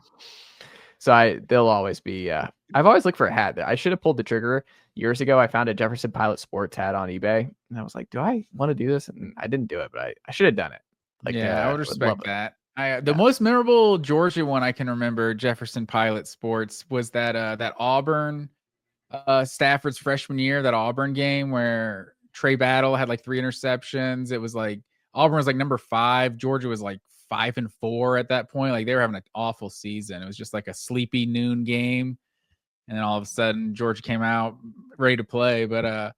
So they'll always be, I've always looked for a hat. I should have pulled the trigger. Years ago, I found a Jefferson Pilot Sports hat on eBay, and I was like, do I want to do this? And I didn't do it, but I should have done it. I would respect that. The most memorable Georgia one I can remember, Jefferson Pilot Sports, was that Auburn, Stafford's freshman year, that Auburn game where Trey Battle had like 3 interceptions. It was like Auburn was like number 5. Georgia was like 5-4 at that point. Like they were having an awful season. It was just like a sleepy noon game. And then all of a sudden Georgia came out ready to play. But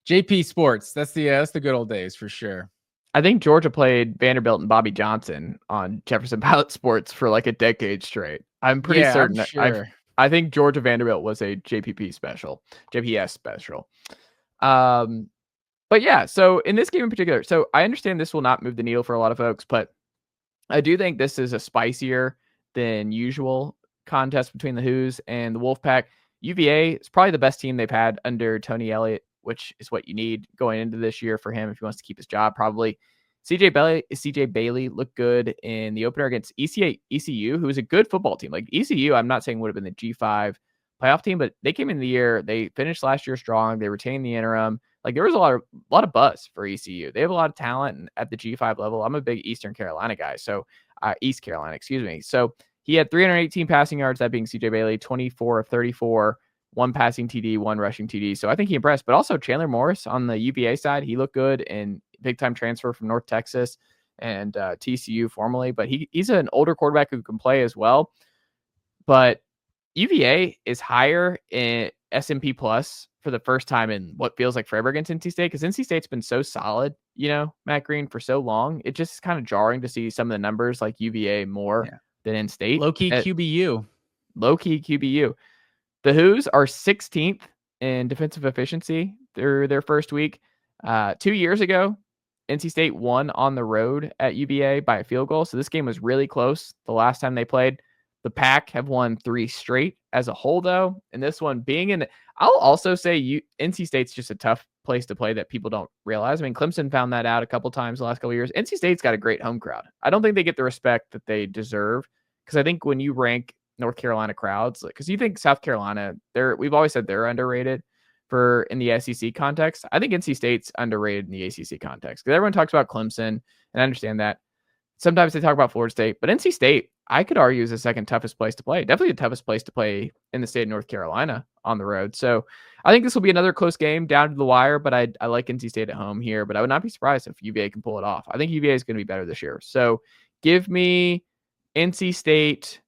JP Sports, that's the good old days for sure. I think Georgia played Vanderbilt and Bobby Johnson on Jefferson Pilot Sports for like a decade straight. I'm pretty certain. I'm sure. I think Georgia Vanderbilt was a JPS special. But yeah, so in this game in particular, so I understand this will not move the needle for a lot of folks, but I do think this is a spicier than usual contest between the Hoos and the Wolfpack. UVA is probably the best team they've had under Tony Elliott, which is what you need going into this year for him if he wants to keep his job, probably. CJ Bailey looked good in the opener against ECU, who is a good football team. Like ECU, I'm not saying would have been the G5 playoff team, but they came in the year. They finished last year strong. They retained the interim. Like there was a lot of buzz for ECU. They have a lot of talent at the G5 level. I'm a big East Carolina guy, so he had 318 passing yards, that being CJ Bailey, 24 of 34, 1 passing TD, 1 rushing TD. So I think he impressed. But also Chandler Morris on the UVA side, he looked good and big-time transfer from North Texas and TCU formerly. But he's an older quarterback who can play as well. But UVA is higher in S&P Plus for the first time in what feels like forever against NC State, because NC State's been so solid, Matt Green, for so long. It just is kind of jarring to see some of the numbers like UVA more than in-state. Low-key QBU. The Hoos are 16th in defensive efficiency through their first week. 2 years ago, NC State won on the road at UVA by a field goal. So this game was really close the last time they played. The Pack have won 3 straight as a whole, though. And this one being in, I'll also say NC State's just a tough place to play that people don't realize. I mean, Clemson found that out a couple times the last couple of years. NC State's got a great home crowd. I don't think they get the respect that they deserve, because I think when you rank North Carolina crowds, because you think South Carolina, we've always said they're underrated in the SEC context. I think NC State's underrated in the ACC context, because everyone talks about Clemson, and I understand that. Sometimes they talk about Florida State, but NC State, I could argue, is the second toughest place to play. Definitely the toughest place to play in the state of North Carolina on the road. So I think this will be another close game down to the wire, but I like NC State at home here, but I would not be surprised if UVA can pull it off. I think UVA is going to be better this year. So give me NC State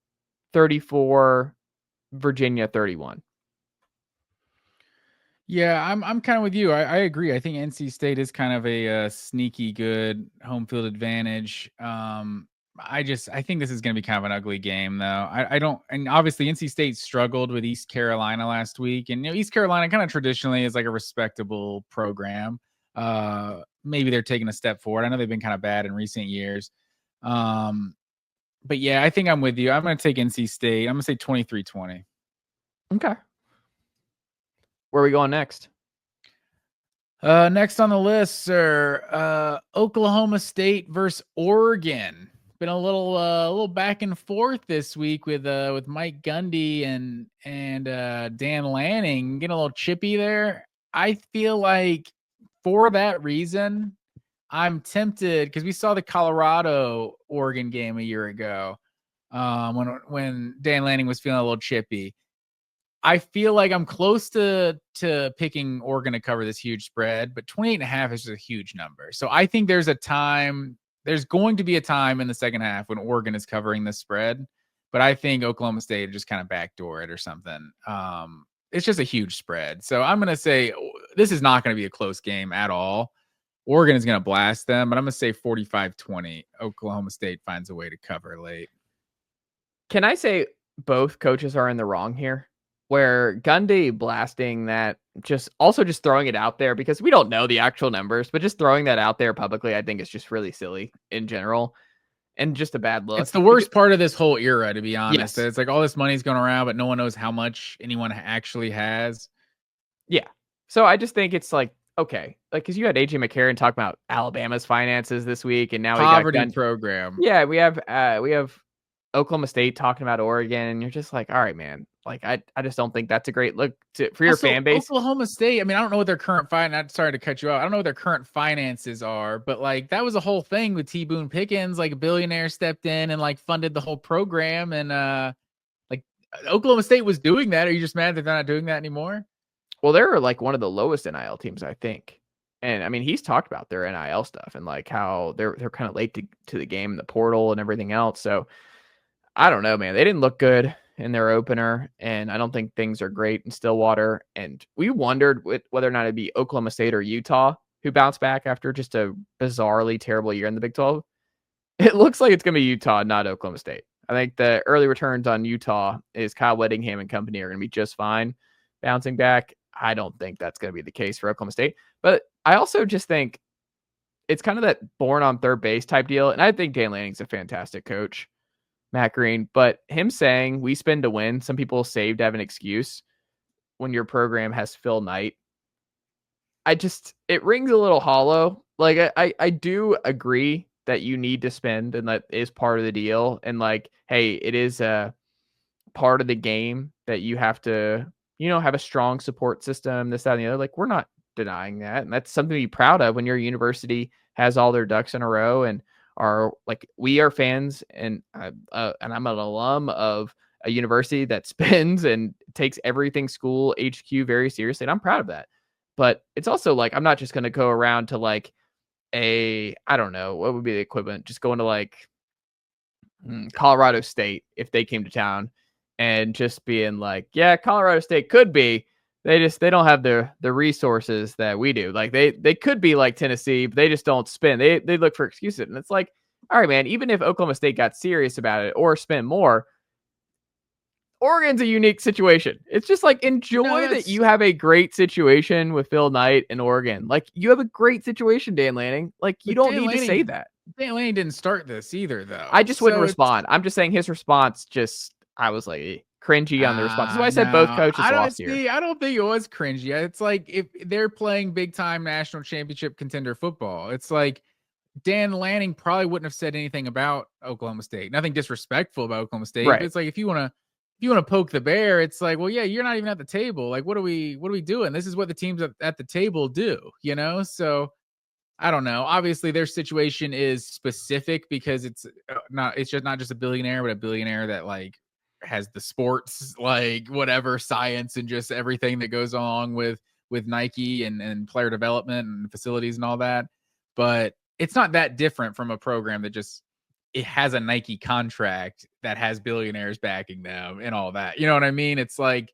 34, Virginia 31. Yeah, I'm kind of with you. I agree. I think NC State is kind of a sneaky good home field advantage. I think this is going to be kind of an ugly game, though. I don't, and obviously NC State struggled with East Carolina last week, and East Carolina kind of traditionally is like a respectable program. Maybe they're taking a step forward. I know they've been kind of bad in recent years. But yeah, I think I'm with you. I'm going to take NC State. I'm going to say 23-20. Okay. Where are we going next? Next on the list, sir, Oklahoma State versus Oregon. Been a little back and forth this week with Mike Gundy and Dan Lanning, getting a little chippy there. I feel like for that reason, I'm tempted, because we saw the Colorado Oregon game a year ago, when Dan Lanning was feeling a little chippy. I feel like I'm close to picking Oregon to cover this huge spread, but 28.5 is just a huge number. So I think there's going to be a time in the second half when Oregon is covering this spread, but I think Oklahoma State just kind of backdoor it or something. It's just a huge spread. So I'm going to say this is not going to be a close game at all. Oregon is going to blast them, but I'm going to say 45-20. Oklahoma State finds a way to cover late. Can I say both coaches are in the wrong here? Where Gundy blasting that, just throwing it out there, because we don't know the actual numbers, but just throwing that out there publicly, I think is just really silly in general and just a bad look. It's the worst part of this whole era, to be honest. Yes. It's like all this money's going around, but no one knows how much anyone actually has. Yeah. So I just think it's like, okay, like, because you had AJ McCarron talk about Alabama's finances this week, and now poverty program. Yeah, we have Oklahoma State talking about Oregon, and you're just like, all right, man. Like, I just don't think that's a great look for your fan base. Oklahoma State, I mean, I don't know what their current sorry to cut you out. I don't know what their current finances are, but like that was a whole thing with T. Boone Pickens, like a billionaire stepped in and like funded the whole program. And like Oklahoma State was doing that. Are you just mad that they're not doing that anymore? Well, they're like one of the lowest NIL teams, I think. And I mean, he's talked about their NIL stuff and like how they're kind of late to the game, the portal and everything else. So I don't know, man. They didn't look good in their opener, and I don't think things are great in Stillwater. And we wondered whether or not it'd be Oklahoma State or Utah who bounced back after just a bizarrely terrible year in the Big 12. It looks like it's going to be Utah, not Oklahoma State. I think the early returns on Utah is Kyle Whittingham and company are going to be just fine bouncing back. I don't think that's going to be the case for Oklahoma State. But I also just think it's kind of that born on third base type deal. And I think Dan Lanning's a fantastic coach. Matt Green, but him saying we spend to win, some people save to have an excuse when your program has Phil Knight. It rings a little hollow. Like I do agree that you need to spend, and that is part of the deal. And like, hey, it is a part of the game that you have to, have a strong support system, this, that, and the other. Like, we're not denying that. And that's something to be proud of when your university has all their ducks in a row and are like, we are fans, and I'm an alum of a university that spends and takes everything school HQ very seriously, and I'm proud of that. But it's also like, I'm not just going to go around to like I don't know, what would be the equivalent, just going to like Colorado State if they came to town and just being like, yeah, Colorado State could be. They don't have the resources that we do. Like they could be like Tennessee, but they just don't spend. They look for excuses. And it's like, all right, man, even if Oklahoma State got serious about it or spent more, Oregon's a unique situation. It's just like enjoy that you have a great situation with Phil Knight in Oregon. Like you have a great situation, Dan Lanning. Like you don't need to say that. Dan Lanning didn't start this either, though. I just wouldn't respond. I'm just saying his response I was like cringy on the response. That's why I said both coaches lost here. I don't think it was cringy. It's like if they're playing big time national championship contender football, it's like Dan Lanning probably wouldn't have said anything about Oklahoma State. Nothing disrespectful about Oklahoma State. Right. But it's like if you want to poke the bear, it's like, well, yeah, you're not even at the table. Like, what are we doing? This is what the teams at the table do, you know? So I don't know. Obviously, their situation is specific because it's just not just a billionaire, but a billionaire that like has the sports, like whatever science and just everything that goes along with Nike and player development and facilities and all that. But it's not that different from a program that just it has a Nike contract that has billionaires backing them and all that. You know what I mean? It's like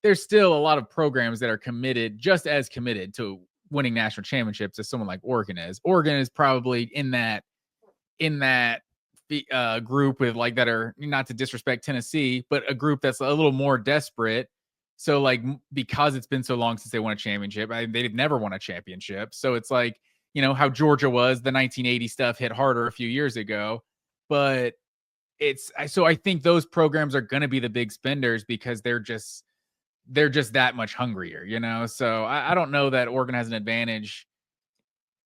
there's still a lot of programs that are committed, just as committed to winning national championships as someone like Oregon is. Oregon is probably in that group with like that are, not to disrespect Tennessee, but a group that's a little more desperate. So like because it's been so long since they won a championship, they've never won a championship. So it's like, you know how Georgia was, the 1980 stuff hit harder a few years ago, but I think those programs are going to be the big spenders because they're just that much hungrier, you know? So I don't know that Oregon has an advantage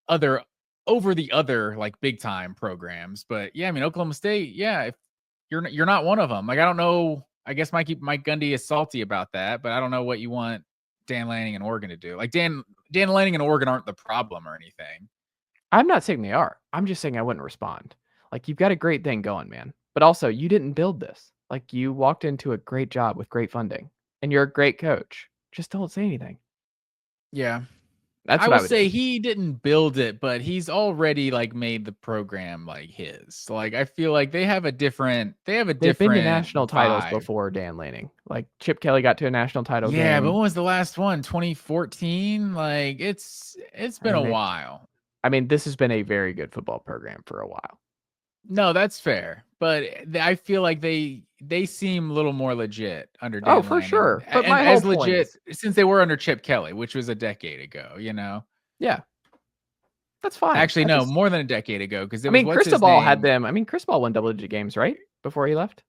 over the other like big time programs, but yeah, I mean, Oklahoma State, yeah, if you're not one of them. Like, I don't know. I guess Mike Gundy is salty about that, but I don't know what you want Dan Lanning and Oregon to do. Like Dan Lanning and Oregon aren't the problem or anything. I'm not saying they are. I'm just saying I wouldn't respond. Like you've got a great thing going, man. But also you didn't build this. Like you walked into a great job with great funding and you're a great coach. Just don't say anything. Yeah. That's I what would say he didn't build it, but he's already like made the program like his. Like I feel like they've been to national titles before Dan Lanning. Like Chip Kelly got to a national title game. Yeah, but when was the last one? 2014? Like it's been a while. I mean, this has been a very good football program for a while. No, that's fair. But I feel like they seem a little more legit under Dan for Lanning. Sure. But my whole legit since they were under Chip Kelly, which was a decade ago, you know? Yeah. That's fine. Actually, more than a decade ago. Because Cristobal had them. I mean, Cristobal won double-digit games, right? Before he left?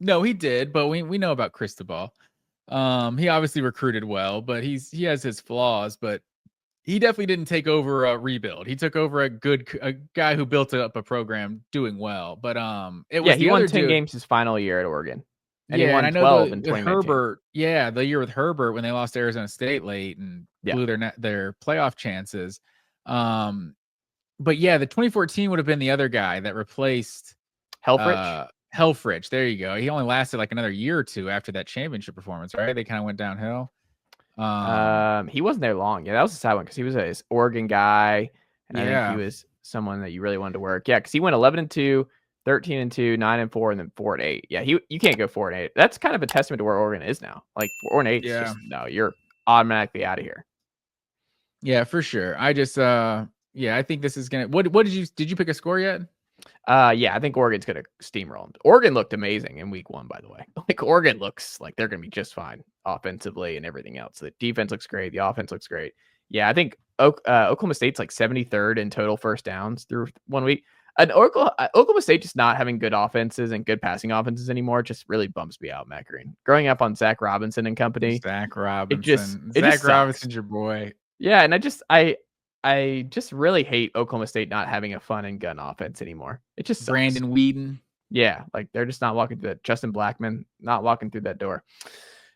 No, he did, but we know about Cristobal. He obviously recruited well, but he has his flaws, but he definitely didn't take over a rebuild. He took over a guy who built up a program doing well. But he won 10 games his final year at Oregon. And he won 12 in 2019. Herbert, the year with Herbert when they lost to Arizona State late and blew their playoff chances. But yeah, the 2014 would have been the other guy that replaced Helfrich. Helfrich. There you go. He only lasted like another year or two after that championship performance, right? They kind of went downhill. He wasn't there long. Yeah, that was a sad one because he was an Oregon guy, and I think he was someone that you really wanted to work. Yeah, because he went 11-2, 13-2, 9-4, and then 4-8. Yeah, you can't go 4-8. That's kind of a testament to where Oregon is now. Like 4-8 is just you're automatically out of here. Yeah, for sure. I just I think this is gonna. What did you pick a score yet? I think Oregon's gonna steamroll them. Oregon looked amazing in week 1, by the way. Like Oregon looks like they're gonna be just fine offensively and everything else. The defense looks great. The offense looks great. Yeah, I think Oklahoma State's like 73rd in total first downs through 1 week. And Oklahoma State just not having good offenses and good passing offenses anymore just really bumps me out, Matt Green. Growing up on Zach Robinson and company. Zach Robinson's your boy. Yeah, and I just really hate Oklahoma State not having a fun and gun offense anymore. It just sucks. Brandon Whedon. Yeah, like they're just not walking through that. Justin Blackman not walking through that door.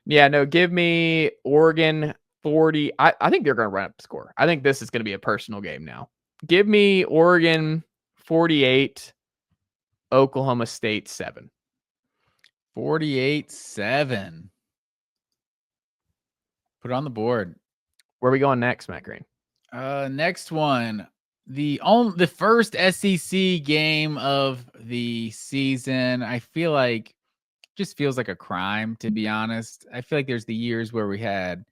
Yeah, no, give me Oregon 40. I think they're going to run up the score. I think this is going to be a personal game now. Give me Oregon 48, Oklahoma State 7. 48-7. Put it on the board. Where are we going next, Matt Green? Next one, the first SEC game of the season. I feel like just feels like a crime, to be honest. I feel like there's the years where we had,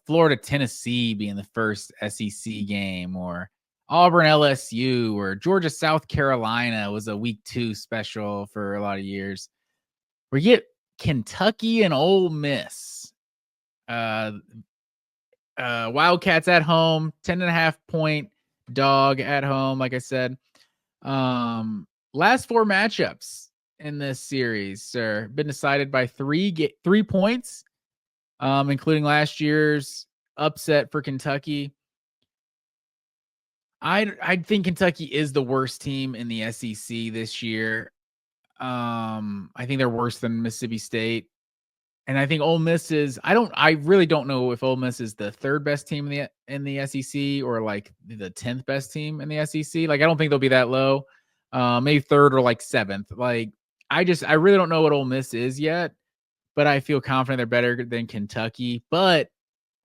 Florida, Tennessee being the first SEC game, or Auburn, LSU, or Georgia, South Carolina was a week 2 special for a lot of years. We get Kentucky and Ole Miss. Wildcats at home, 10.5-point dog at home. Like I said, last 4 matchups in this series, sir, been decided by 3 points, including last year's upset for Kentucky. I think Kentucky is the worst team in the SEC this year. I think they're worse than Mississippi State. And I think Ole Miss is I really don't know if Ole Miss is the 3rd best team in the SEC or like the 10th best team in the SEC. Like I don't think they'll be that low. Maybe 3rd or like 7th. Like I really don't know what Ole Miss is yet, but I feel confident they're better than Kentucky. But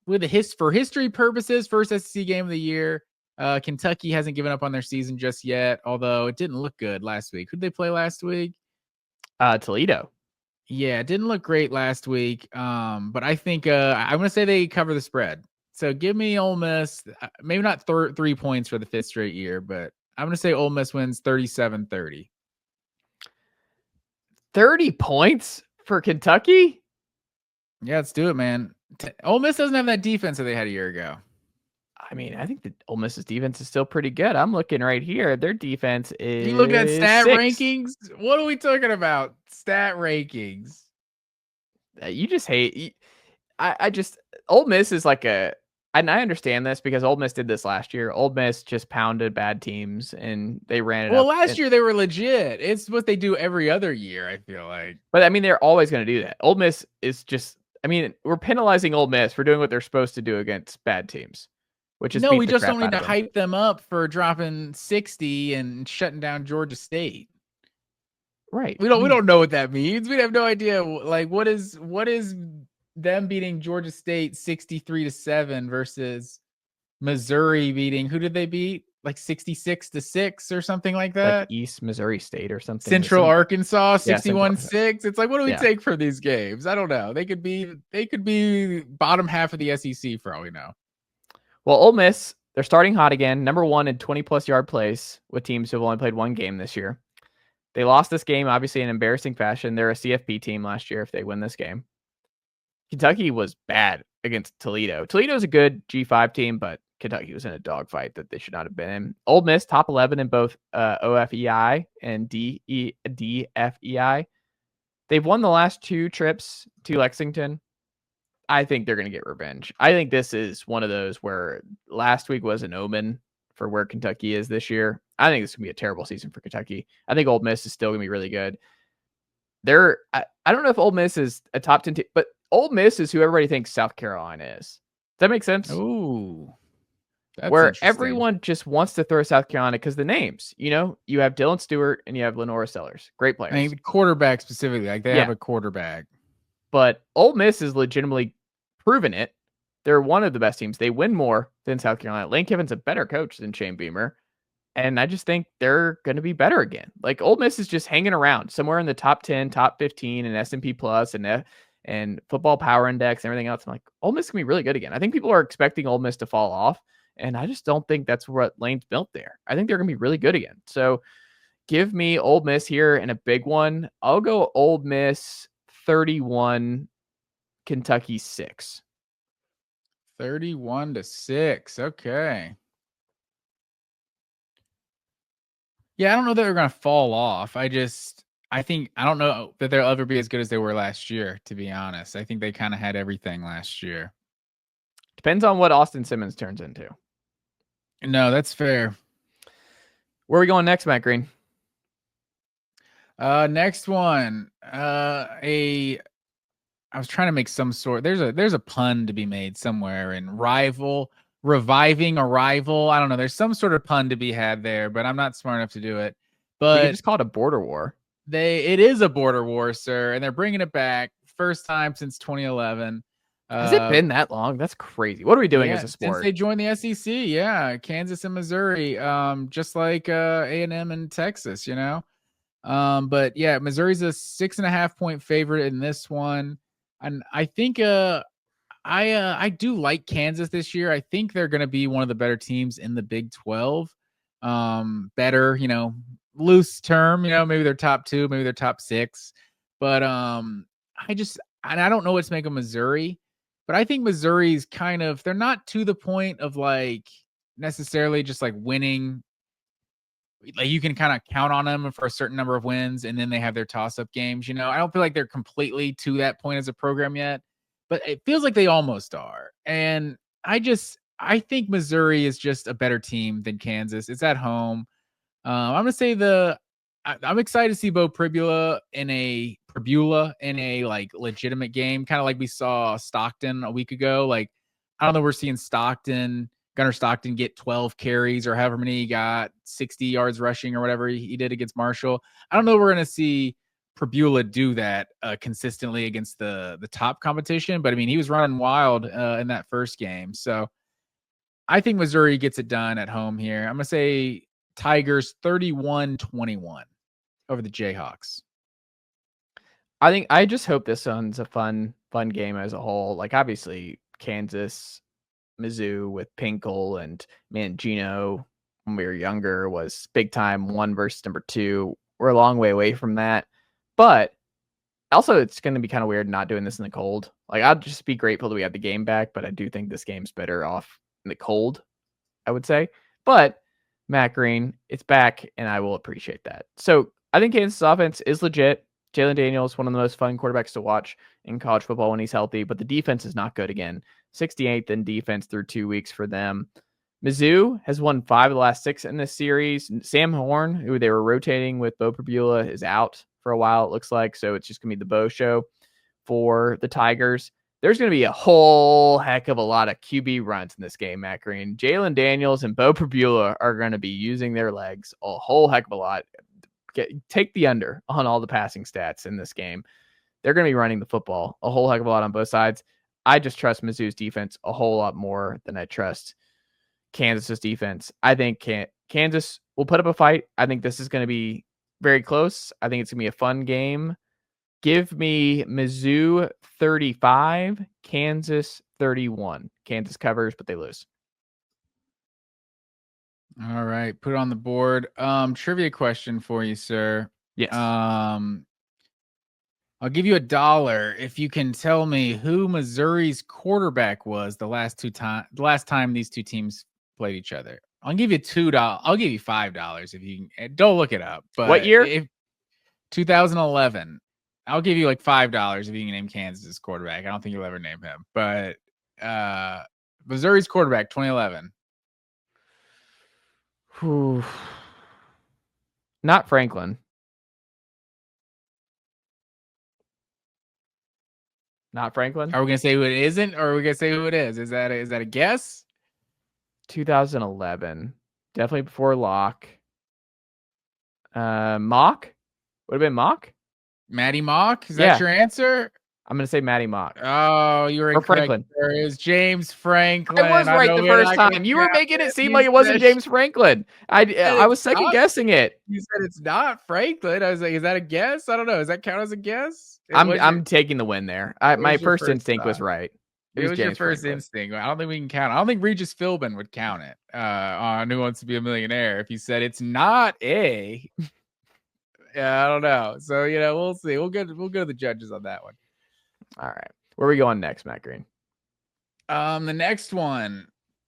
with for history purposes, first SEC game of the year, Kentucky hasn't given up on their season just yet, although it didn't look good last week. Who'd they play last week? Toledo. Yeah, it didn't look great last week. But I think I'm going to say they cover the spread. So give me Ole Miss. Maybe not 3 points for the 5th straight year, but I'm going to say Ole Miss wins 37-30. 30 points for Kentucky? Yeah, let's do it, man. Ole Miss doesn't have that defense that they had a year ago. I mean, I think the Ole Miss's defense is still pretty good. I'm looking right here. Their defense is. You look at stat 6. rankings? What are we talking about? Stat rankings. You just hate. I just Ole Miss is like and I understand this because Ole Miss did this last year. Ole Miss just pounded bad teams and they ran it up. Well, last year they were legit. It's what they do every other year, I feel like. But I mean, they're always going to do that. Ole Miss is just. I mean, we're penalizing Ole Miss for doing what they're supposed to do against bad teams. Which is no, we just don't need to hype them up for dropping 60 and shutting down Georgia State. Right. We don't know what that means. We have no idea. Like, what is them beating Georgia State 63-7 versus Missouri beating? Who did they beat? Like 66-6 or something like that. Like East Missouri State or something. Central Arkansas 61-6. Yeah, it's like, what do we take from these games? I don't know. They could be bottom half of the SEC for all we know. Well, Ole Miss, they're starting hot again, number 1 in 20-plus yard plays with teams who have only played 1 game this year. They lost this game, obviously, in embarrassing fashion. They're a CFP team last year if they win this game. Kentucky was bad against Toledo. Toledo's a good G5 team, but Kentucky was in a dogfight that they should not have been in. Ole Miss, top 11 in both OFEI and DFEI. They've won the last 2 trips to Lexington. I think they're going to get revenge. I think this is one of those where last week was an omen for where Kentucky is this year. I think this is going to be a terrible season for Kentucky. I think Ole Miss is still going to be really good. I don't know if Ole Miss is a top 10 team, but Ole Miss is who everybody thinks South Carolina is. Does that make sense? Ooh. Where everyone just wants to throw South Carolina because the names, you have Dylan Stewart and you have Lenora Sellers. Great players. I mean, quarterback specifically. Like they have a quarterback. But Ole Miss is legitimately proven it. They're one of the best teams. They win more than South Carolina. Lane Kiffin's a better coach than Shane Beamer. And I just think they're going to be better again. Like Ole Miss is just hanging around somewhere in the top 10, top 15 and S&P Plus and Football Power Index and everything else. I'm like, Ole Miss can be really good again. I think people are expecting Ole Miss to fall off. And I just don't think that's what Lane's built there. I think they're going to be really good again. So give me Ole Miss here in a big one. I'll go Ole Miss 31, Kentucky 6. 31-6. Okay. Yeah, I don't know that they're going to fall off. I don't know that they'll ever be as good as they were last year, to be honest. I think they kind of had everything last year. Depends on what Austin Simmons turns into. No, that's fair. Where are we going next, Matt Green? Next one. I was trying to make some sort. There's a pun to be made somewhere in reviving a rival. I don't know. There's some sort of pun to be had there, but I'm not smart enough to do it. But we just call it a border war. It is a border war, sir, and they're bringing it back. First time since 2011. Has it been that long? That's crazy. What are we doing as a sport? Since they joined the SEC, yeah, Kansas and Missouri, just like A&M and Texas, But yeah, Missouri's a 6.5-point favorite in this one, and I think I do like Kansas this year. I think they're going to be one of the better teams in the Big 12. Better, loose term, maybe they're top 2, maybe they're top 6, but I don't know what's making Missouri, but I think Missouri's they're not to the point of like necessarily just like winning. Like you can kind of count on them for a certain number of wins, and then they have their toss-up games. I don't feel like they're completely to that point as a program yet, but it feels like they almost are. And I think Missouri is just a better team than Kansas. It's at home. I'm gonna say I'm excited to see Bo Pribula in a like legitimate game, kind of like we saw Stockton a week ago. Like I don't know, we're seeing Gunnar Stockton get 12 carries or however many he got, 60 yards rushing or whatever he did against Marshall. I don't know we're going to see Pribula do that consistently against the top competition, but I mean, he was running wild in that first game. So I think Missouri gets it done at home here. I'm going to say Tigers 31-21 over the Jayhawks. I just hope this one's a fun game as a whole. Like obviously Kansas, Mizzou with Pinkel and Mangino when we were younger was big time 1 versus number 2. We're a long way away from that, but also it's going to be kind of weird not doing this in the cold. Like I'd just be grateful that we have the game back, but I do think this game's better off in the cold, I would say. But Matt Green, it's back, and I will appreciate that. So I think Kansas' offense is legit. Jalen Daniels, one of the most fun quarterbacks to watch in college football when he's healthy, but the defense is not good again. 68th in defense through 2 weeks for them. Mizzou has won 5 of the last 6 in this series. Sam Horn, who they were rotating with Bo Pribula, is out for a while, it looks like. So it's just going to be the Bo show for the Tigers. There's going to be a whole heck of a lot of QB runs in this game, Matt Green. Jalen Daniels and Bo Pribula are going to be using their legs a whole heck of a lot. Take the under on all the passing stats in this game. They're going to be running the football a whole heck of a lot on both sides. I just trust Mizzou's defense a whole lot more than I trust Kansas's defense. I think Kansas will put up a fight. I think this is going to be very close. I think it's going to be a fun game. Give me Mizzou 35, Kansas 31. Kansas covers, but they lose. All right, put it on the board. Trivia question for you, sir. Yes. I'll give you $1 if you can tell me who Missouri's quarterback was the last time these two teams played each other. I'll give you $2. I'll give you $5 if you can. Don't look it up. But what year? 2011. I'll give you like $5 if you can name Kansas's quarterback. I don't think you'll ever name him, but Missouri's quarterback 2011. Not Franklin. Not Franklin. Are we gonna say who it isn't, or are we gonna say who it is? Is that a guess? 2011, definitely before Locke. Mock would have been Mock. Matty Mock. Is that your answer? I'm gonna say Matty Mock. Oh, you were incorrect. Franklin. There is James Franklin. I was right the first time. You were making it seem like it wasn't James Franklin. I was second guessing it. You said it's not Franklin. I was like, is that a guess? I don't know. Does that count as a guess? I'm taking the win there. My first instinct was right. It was your first instinct. I don't think we can count it. I don't think Regis Philbin would count it on Who Wants to Be a Millionaire if he said it's not a. Yeah, I don't know. So we'll see. We'll go to the judges on that one. All right. Where are we going next, Matt Green? The next one,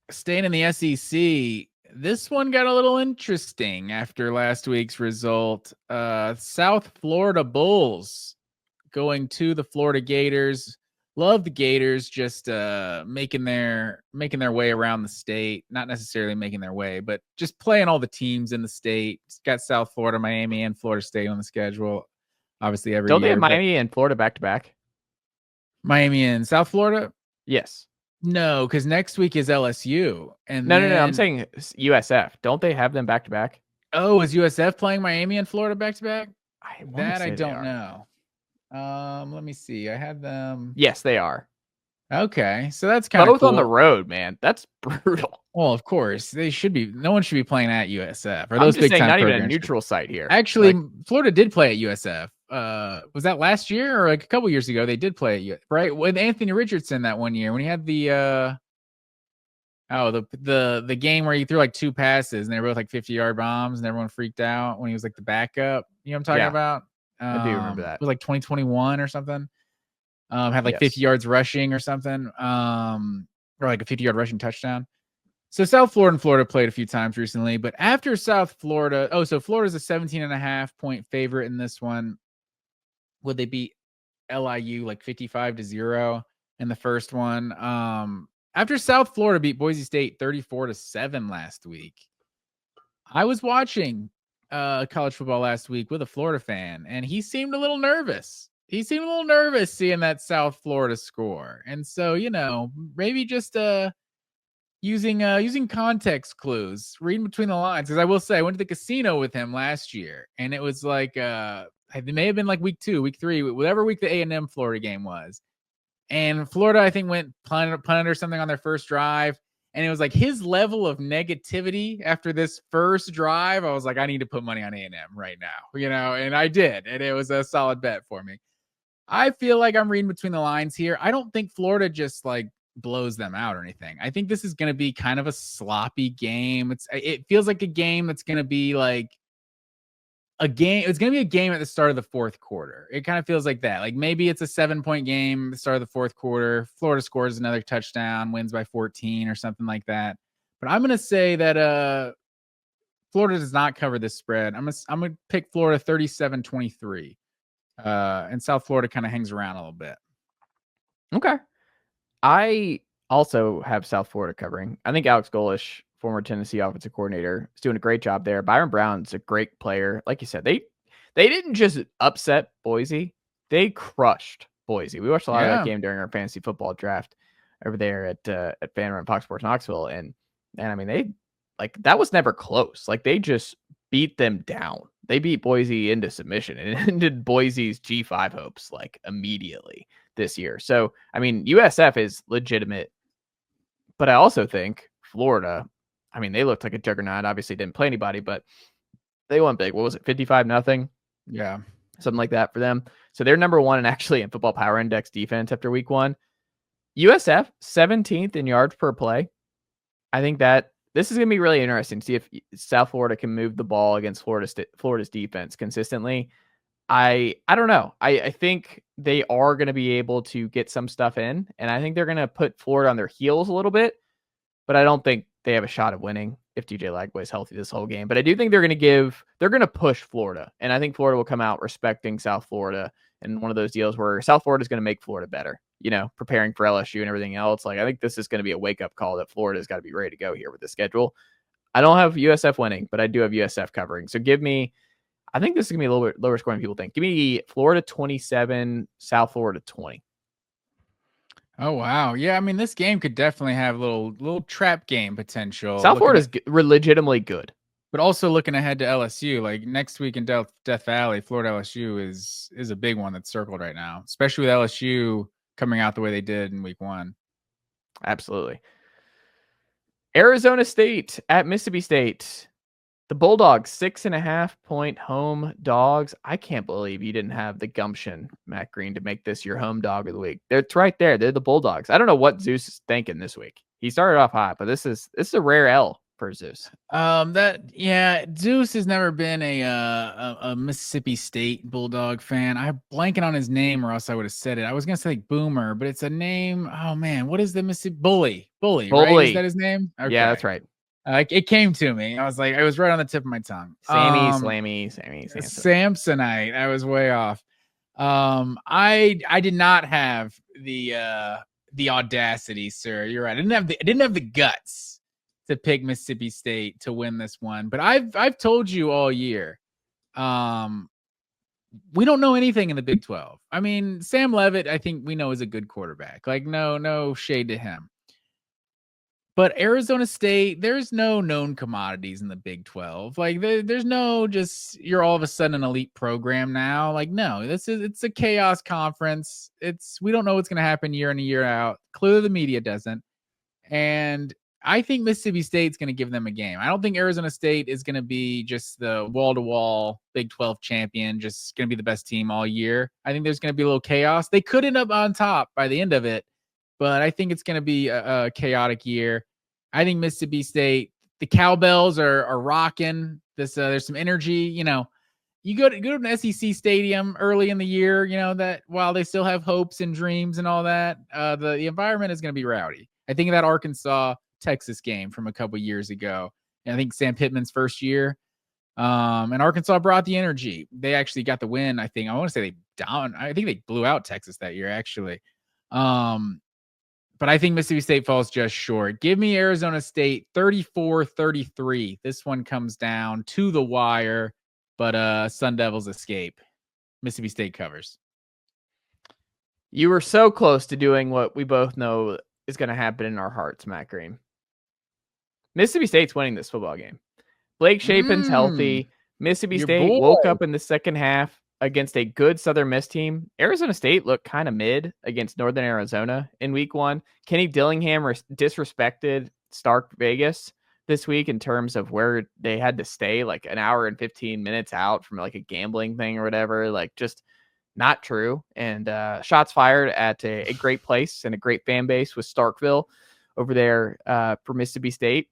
staying in the SEC. This one got a little interesting after last week's result. South Florida Bulls going to the Florida Gators. Love the Gators, just making their way around the state. Not necessarily making their way, but just playing all the teams in the state. It's got South Florida, Miami, and Florida State on the schedule. Obviously, every Don't year. They have Miami and Florida back to back? Miami and South Florida? Yes. No, because next week is LSU. And no. I'm saying USF. Don't they have them back to back? Oh, is USF playing Miami and Florida back to back? I don't know. Let me see. I had them. Yes, they are. Okay, so that's kind of both on the road, man. That's brutal. Well, of course they should be. No one should be playing at USF or I'm those just big saying, time not programs. even a neutral site here. Actually, Florida did play at USF. Was that last year or like a couple years ago? They did play at right with Anthony Richardson that one year when he had the the game where he threw like 2 passes and they were both like 50-yard bombs and everyone freaked out when he was like the backup. You know what I'm talking about? I do remember that. It was like 2021 or something. Had like 50 yards rushing or something, or like a 50-yard rushing touchdown. So South Florida and Florida played a few times recently, but after South Florida, so Florida's a 17.5-point favorite in this one. Would they beat LIU like 55-0 in the first one? After South Florida beat Boise State 34-7 last week, I was watching college football last week with a Florida fan, and he seemed a little nervous. He seemed a little nervous seeing that South Florida score. And so, maybe just using context clues, reading between the lines. Because I will say, I went to the casino with him last year, and it was like it may have been like week 2, week 3, whatever week the A&M Florida game was. And Florida, I think, went punt or something on their first drive. And it was like his level of negativity after this first drive. I was like, I need to put money on A&M right now, and I did. And it was a solid bet for me. I feel like I'm reading between the lines here. I don't think Florida just like blows them out or anything. I think this is going to be kind of a sloppy game. It feels like a game that's going to be like a game. It's going to be a game at the start of the fourth quarter. It kind of feels like that. Like maybe it's a 7-point game at the start of the fourth quarter. Florida scores another touchdown, wins by 14 or something like that. But I'm going to say that Florida does not cover this spread. I'm going to pick Florida 37-23. And South Florida kind of hangs around a little bit. Okay. I also have South Florida covering. I think Alex Golesh, former Tennessee offensive coordinator, is doing a great job there. Byron Brown's a great player. Like you said, they didn't just upset Boise. They crushed Boise. We watched a lot of that game during our fantasy football draft over there at Fanrun and Fox Sports Knoxville. And I mean, they that was never close. Like they just beat them down. They beat Boise into submission and it ended Boise's G5 hopes like immediately this year. So, I mean, USF is legitimate, but I also think Florida, I mean, they looked like a juggernaut. Obviously didn't play anybody, but they won big. What was it? 55-0? Yeah. Something like that for them. So they're number one and actually in Football Power Index defense after week 1. USF 17th in yards per play. I think that this is going to be really interesting to see if South Florida can move the ball against Florida's defense consistently. I don't know. I think they are going to be able to get some stuff in, and I think they're going to put Florida on their heels a little bit, but I don't think they have a shot of winning if DJ Lagway is healthy this whole game. But I do think they're going to push Florida, and I think Florida will come out respecting South Florida in one of those deals where South Florida is going to make Florida better, preparing for LSU and everything else. Like, I think this is going to be a wake-up call that Florida's got to be ready to go here with the schedule. I don't have USF winning, but I do have USF covering. So I think this is going to be a little bit lower scoring than people think. Give me Florida 27, South Florida 20. Oh, wow. Yeah, I mean, this game could definitely have little trap game potential. South Florida's legitimately good. But also looking ahead to LSU, like next week in Death Valley, Florida LSU is a big one that's circled right now, especially with LSU coming out the way they did in week 1. Absolutely. Arizona State at Mississippi State. The Bulldogs, 6.5-point home dogs. I can't believe you didn't have the gumption, Matt Green, to make this your home dog of the week. It's right there. They're the Bulldogs. I don't know what Zeus is thinking this week. He started off hot, but this is a rare L for Zeus. Zeus has never been a Mississippi State Bulldog fan. I'm blanking on his name, or else I would have said it. I was gonna say like Boomer, but it's a name. Oh man, what is the Mississippi Bully? Right? Is that his name? Okay. Yeah, that's right. It came to me. I was like, it was right on the tip of my tongue. Sammy. Samsonite. I was way off. I did not have the audacity, sir. You're right. I didn't have the guts to pick Mississippi State to win this one. But I've told you all year, we don't know anything in the Big 12. I mean, Sam Leavitt, I think we know is a good quarterback. Like, no shade to him. But Arizona State, there's no known commodities in the Big 12. Like there's no just you're all of a sudden an elite program now. Like no, it's a chaos conference. We don't know what's going to happen year in and year out. Clearly the media doesn't. And I think Mississippi State's going to give them a game. I don't think Arizona State is going to be just the wall-to-wall Big 12 champion, just going to be the best team all year. I think there's going to be a little chaos. They could end up on top by the end of it. But I think it's going to be a chaotic year. I think Mississippi State, the cowbells are rocking. There's some energy. you go to an SEC stadium early in the year, that while they still have hopes and dreams and all that, the environment is going to be rowdy. I think of that Arkansas-Texas game from a couple years ago. And I think Sam Pittman's first year. And Arkansas brought the energy. They actually got the win. I think they blew out Texas that year, actually. But I think Mississippi State falls just short. Give me Arizona State 34-33. This one comes down to the wire, but Sun Devils escape. Mississippi State covers. You were so close to doing what we both know is going to happen in our hearts, Matt Green. Mississippi State's winning this football game. Blake Shapen's healthy. Mississippi State woke up in the second half against a good Southern Miss team. Arizona State looked kind of mid against Northern Arizona in week 1. Kenny Dillingham disrespected Stark Vegas this week in terms of where they had to stay, like an hour and 15 minutes out from like a gambling thing or whatever. Like, just not true. And shots fired at a great place and a great fan base with Starkville over there for Mississippi State.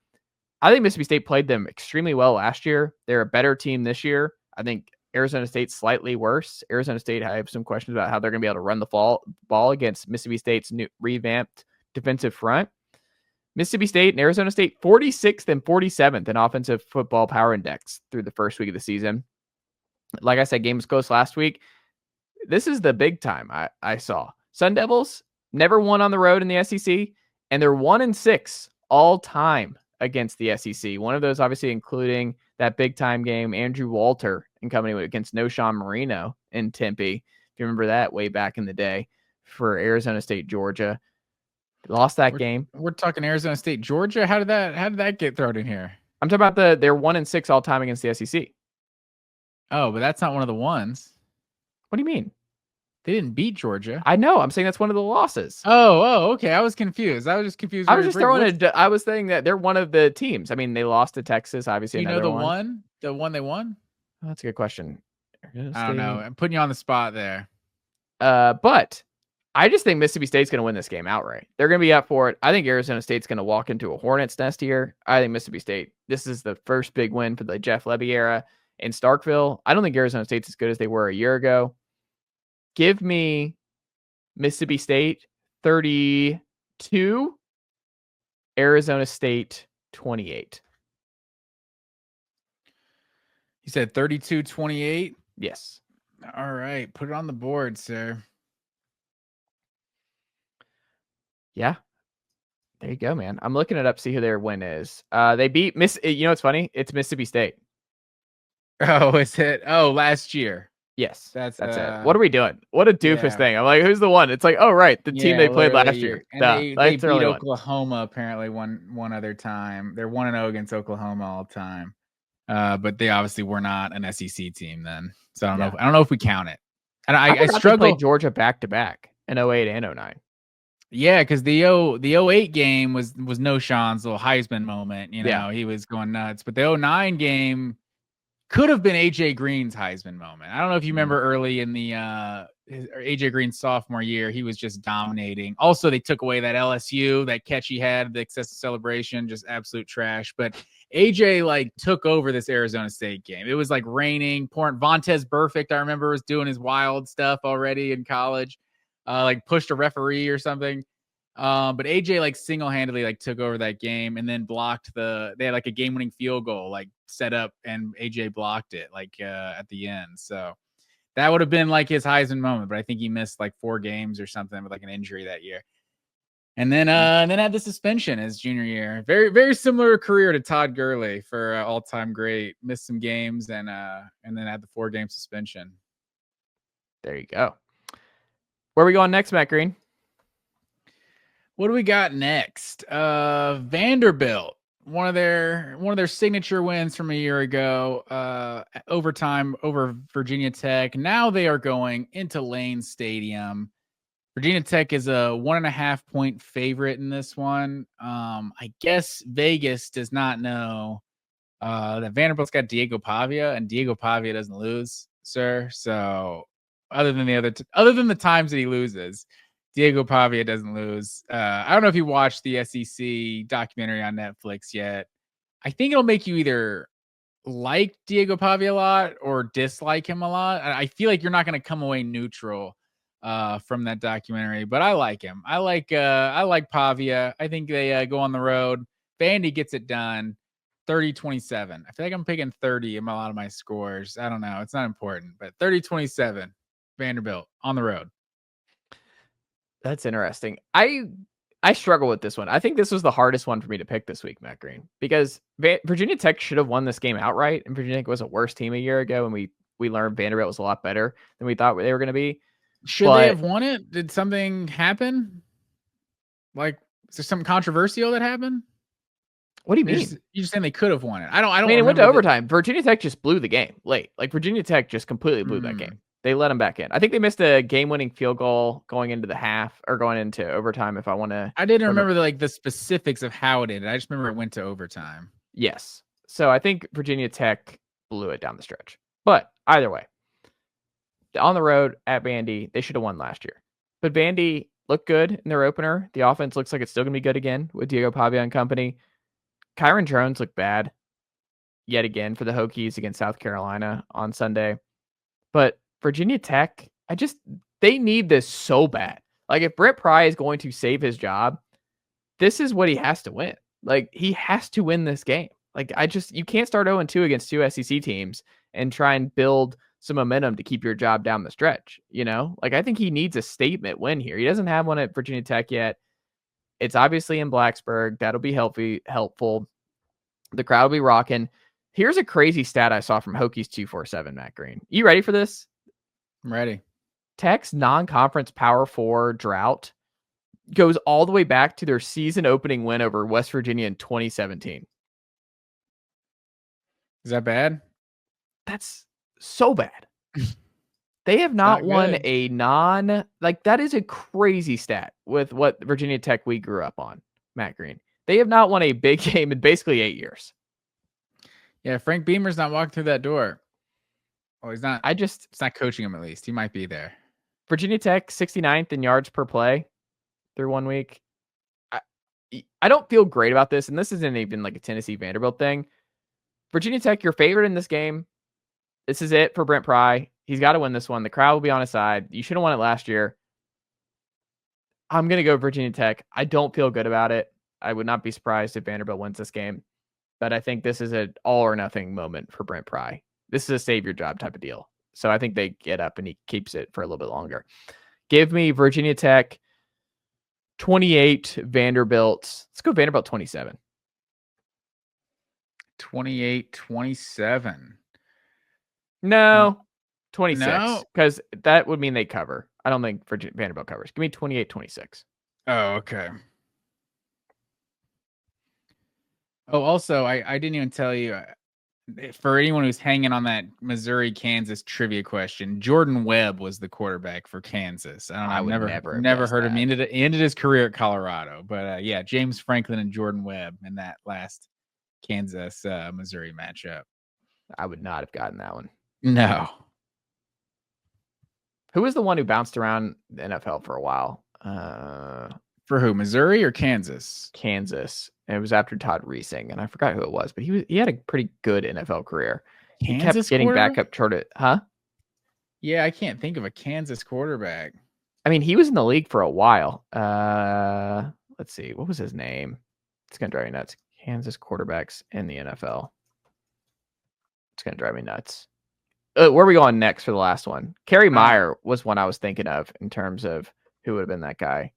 I think Mississippi State played them extremely well last year. They're a better team this year. I think Arizona State's slightly worse. Arizona State, I have some questions about how they're going to be able to run the ball against Mississippi State's new revamped defensive front. Mississippi State and Arizona State 46th and 47th in offensive football power index through the first week of the season. Like I said, game was close last week. This is the big time I saw. Sun Devils never won on the road in the SEC, and they're 1-6 all time against the SEC. One of those obviously including that big time game, Andrew Walter and company against Noshawn Marino in Tempe. If you remember that way back in the day for Arizona State, Georgia. Lost that game. We're talking Arizona State, Georgia. How did that get thrown in here? I'm talking about they're 1-6 all time against the SEC. Oh, but that's not one of the ones. What do you mean? They didn't beat Georgia. I know. I'm saying that's one of the losses. Oh, okay. I was confused. I was just confused. I was saying that they're one of the teams. I mean, they lost to Texas, obviously. You know the one they won? Oh, that's a good question. I don't know. I'm putting you on the spot there. But I just think Mississippi State's going to win this game outright. They're going to be up for it. I think Arizona State's going to walk into a hornet's nest here. I think Mississippi State, this is the first big win for the Jeff Lebby era in Starkville. I don't think Arizona State's as good as they were a year ago. Give me Mississippi State 32, Arizona State 28. You said 32-28? Yes. All right. Put it on the board, sir. Yeah. There you go, man. I'm looking it up, see who their win is. They beat you know what's funny? It's Mississippi State. Oh, is it? Oh, last year. Yes, that's it. What are we doing? What a doofus thing. I'm like, who's the one? It's like, oh, right. The team they played last year. And they beat Oklahoma apparently one other time. They're 1-0 against Oklahoma all time. But they obviously were not an SEC team then. So I don't know if we count it. And I struggle. Play Georgia back to back in 08 and 09. Yeah, because the 08 game was Noshawn's little Heisman moment. He was going nuts. But the 09 game could have been AJ Green's Heisman moment. I don't know if you remember early in the AJ Green's sophomore year, he was just dominating. Also, they took away that LSU, that catch he had, the excessive celebration, just absolute trash. But AJ took over this Arizona State game. It was raining, pouring. Vontez Burfict, I remember, was doing his wild stuff already in college. Pushed a referee or something. But AJ single-handedly took over that game and then blocked they had a game-winning field goal set up, and AJ blocked it at the end. So that would have been his Heisman moment, but I think he missed 4 games or something with an injury that year. And then had the suspension his junior year. Very, very similar career to Todd Gurley for all-time great. Missed some games and then had the 4-game suspension. There you go. Where are we going next, Matt Green? What do we got next? Vanderbilt, one of their signature wins from a year ago, overtime over Virginia Tech. Now they are going into Neyland Stadium. Virginia Tech is a 1.5-point favorite in this one. I guess Vegas does not know that Vanderbilt's got Diego Pavia, and Diego Pavia doesn't lose, sir. So other than the times that he loses, Diego Pavia doesn't lose. I don't know if you watched the SEC documentary on Netflix yet. I think it'll make you either like Diego Pavia a lot or dislike him a lot. I feel like you're not going to come away neutral from that documentary, but I like him. I like Pavia. I think they go on the road. Vandy gets it done. 30-27. I feel like I'm picking 30 in a lot of my scores. I don't know. It's not important, but 30-27. Vanderbilt on the road. That's interesting. I struggle with this one. I think this was the hardest one for me to pick this week, Matt Green, because Virginia Tech should have won this game outright, and Virginia Tech was a worse team a year ago, and we learned Vanderbilt was a lot better than we thought they were going to be. Should they have won it? Did something happen? Like, is there something controversial that happened? What do you mean? You're just saying they could have won it. I don't. I mean, it went to overtime. Virginia Tech just blew the game late. Like Virginia Tech just completely blew that game. They let them back in. I think they missed a game-winning field goal going into the half or going into overtime. If I want to, I didn't remember the specifics of how it ended. I just remember it went to overtime. Yes. So I think Virginia Tech blew it down the stretch. But either way, on the road at Vandy, they should have won last year. But Vandy looked good in their opener. The offense looks like it's still going to be good again with Diego Pavia and company. Kyron Jones looked bad yet again for the Hokies against South Carolina on Sunday. But Virginia Tech, they need this so bad. Like if Brent Pry is going to save his job, this is what he has to win. Like he has to win this game. Like you can't start 0-2 against two SEC teams and try and build some momentum to keep your job down the stretch. Like I think he needs a statement win here. He doesn't have one at Virginia Tech yet. It's obviously in Blacksburg. That'll be helpful. The crowd will be rocking. Here's a crazy stat I saw from Hokies 247, Matt Green. You ready for this? I'm ready. Tech's non-conference Power 4 drought goes all the way back to their season opening win over West Virginia in 2017. Is that bad? That's so bad. They have not won that is a crazy stat with what Virginia Tech we grew up on, Matt Green. They have not won a big game in basically 8 years. Yeah, Frank Beamer's not walking through that door. Oh, he's not. It's not coaching him at least. He might be there. Virginia Tech 69th in yards per play through 1 week. I don't feel great about this, and this isn't even like a Tennessee Vanderbilt thing. Virginia Tech, your favorite in this game. This is it for Brent Pry. He's got to win this one. The crowd will be on his side. You should have won it last year. I'm going to go Virginia Tech. I don't feel good about it. I would not be surprised if Vanderbilt wins this game. But I think this is an all or nothing moment for Brent Pry. This is a save your job type of deal. So I think they get up and he keeps it for a little bit longer. Give me Virginia Tech 28, Vanderbilt. Let's go Vanderbilt 27. 28-27. No, 26. No? Because that would mean they cover. I don't think Vanderbilt covers. Give me 28-26. Oh, okay. Oh, also, I didn't even tell you, for anyone who's hanging on that Missouri-Kansas trivia question, Jordan Webb was the quarterback for Kansas. I don't know. I've never heard of him. He ended his career at Colorado. But yeah, James Franklin and Jordan Webb in that last Kansas-Missouri matchup. I would not have gotten that one. No. Who was the one who bounced around the NFL for a while? For who, Missouri or Kansas? Kansas. And it was after Todd Reesing, and I forgot who it was, but he had a pretty good NFL career. He kept getting back up toward it. Huh? Yeah, I can't think of a Kansas quarterback. I mean, he was in the league for a while. Let's see. What was his name? It's going to drive me nuts. Kansas quarterbacks in the NFL. It's going to drive me nuts. Where are we going next for the last one? Kerry Meyer was one I was thinking of in terms of who would have been that guy.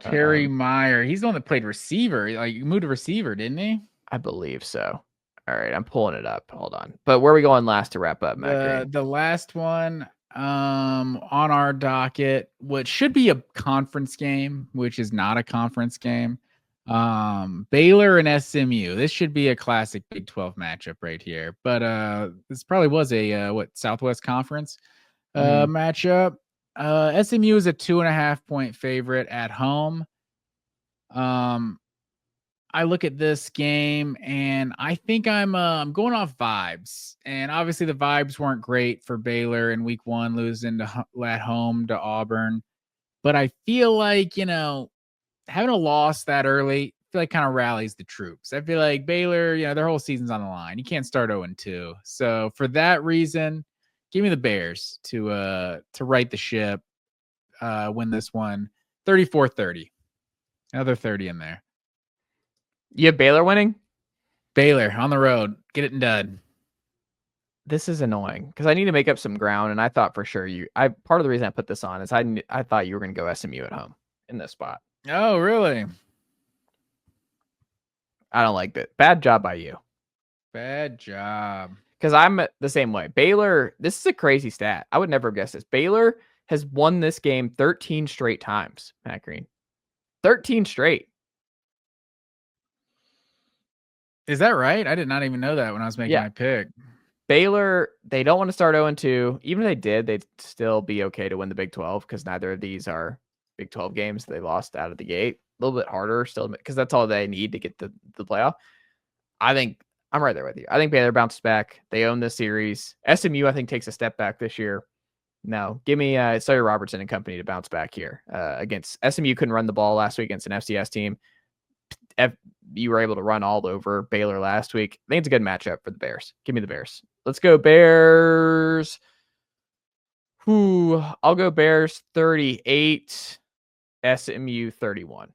Kerry Meyer. He's the one that played receiver. Like, he moved to receiver, didn't he? I believe so. All right, I'm pulling it up. Hold on. But where are we going last to wrap up, Matt? The last one on our docket, what should be a conference game, which is not a conference game. Baylor and SMU. This should be a classic Big 12 matchup right here. But this probably was a Southwest Conference matchup. SMU is a 2.5-point favorite at home. I look at this game and I think I'm going off vibes. And obviously the vibes weren't great for Baylor in week 1, losing at home to Auburn. But I feel like, having a loss that early, feel like kind of rallies the troops. I feel like Baylor, their whole season's on the line. You can't start 0-2. So for that reason, give me the Bears to right the ship, win this one 34-30. Another 30 in there. You have Baylor winning? Baylor on the road. Get it done. This is annoying because I need to make up some ground, and I thought for sure part of the reason I put this on is I thought you were going to go SMU at home in this spot. Oh, really? I don't like that. Bad job by you. Bad job. Because I'm the same way. Baylor, this is a crazy stat. I would never have guessed this. Baylor has won this game 13 straight times, Matt Green. 13 straight. Is that right? I did not even know that when I was making my pick. Baylor, they don't want to start 0-2. Even if they did, they'd still be okay to win the Big 12 because neither of these are Big 12 games. They lost out of the gate. A little bit harder still because that's all they need to get the playoff. I think I'm right there with you. I think Baylor bounces back. They own this series. SMU, I think, takes a step back this year. No, give me Sawyer Robertson and company to bounce back here against SMU. Couldn't run the ball last week against an FCS team. You were able to run all over Baylor last week. I think it's a good matchup for the Bears. Give me the Bears. Let's go Bears. I'll go Bears 38, SMU 31.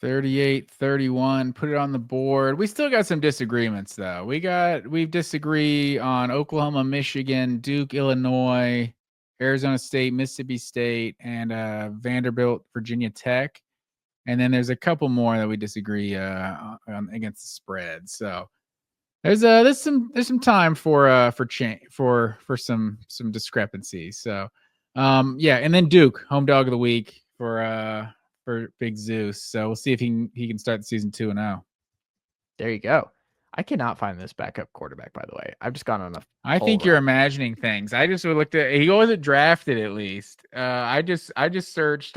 38-31. Put it on the board. We still got some disagreements though. We disagree on Oklahoma, Michigan, Duke, Illinois, Arizona State, Mississippi State, and Vanderbilt, Virginia Tech. And then there's a couple more that we disagree against the spread. So there's some time for some discrepancies. So and then Duke, home dog of the week for Big Zeus. So we'll see if he can start the season 2-0. There you go. I cannot find this backup quarterback, by the way. I've just gone on a. I think you're imagining things. I just looked at. He wasn't drafted at least. I just searched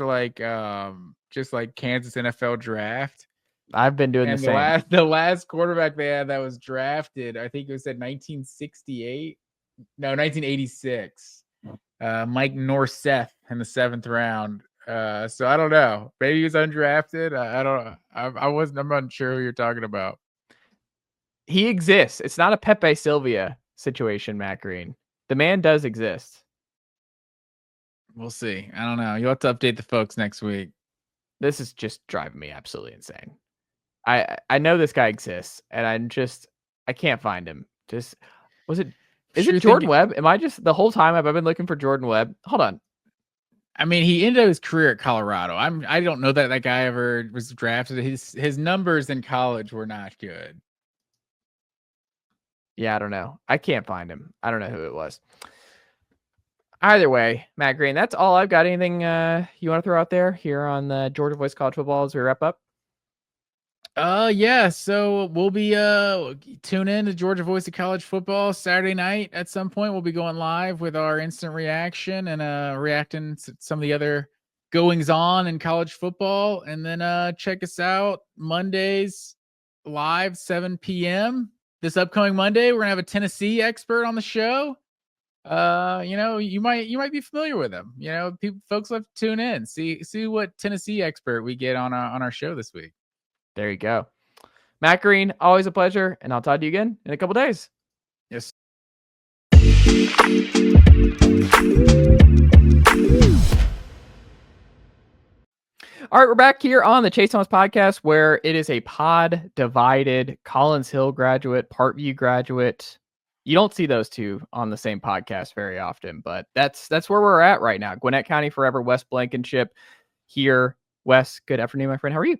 just like Kansas NFL draft. I've been doing the same. The last quarterback they had that was drafted, I think it was at 1968. No, 1986. Mike Norseth in the 7th round. So I don't know. Maybe he was undrafted. I'm not sure who you're talking about. He exists. It's not a Pepe Sylvia situation, Matt Green. The man does exist. We'll see. I don't know. You'll have to update the folks next week. This is just driving me absolutely insane. I know this guy exists, and I can't find him. Is it Jordan Webb? Am I just the whole time I've been looking for Jordan Webb? Hold on. I mean, he ended his career at Colorado. I don't know that guy ever was drafted. His numbers in college were not good. Yeah, I don't know. I can't find him. I don't know who it was. Either way, Matt Green, that's all I've got. Anything you want to throw out there here on the Georgia Voice College Football as we wrap up? Yeah. So we'll be tune in to Georgia Voice of College Football Saturday night at some point. We'll be going live with our instant reaction and reacting to some of the other goings on in college football. And then check us out Mondays live 7 p.m. This upcoming Monday. We're gonna have a Tennessee expert on the show. You might be familiar with him. Folks love to tune in, see what Tennessee expert we get on our show this week. There you go. Matt Green, always a pleasure, and I'll talk to you again in a couple days. Yes. All right, we're back here on the Chase Thomas podcast, where it is a pod divided Collins Hill graduate, Parkview graduate. You don't see those two on the same podcast very often, but that's where we're at right now. Gwinnett County forever, Wes Blankenship here. Wes, good afternoon, my friend. How are you?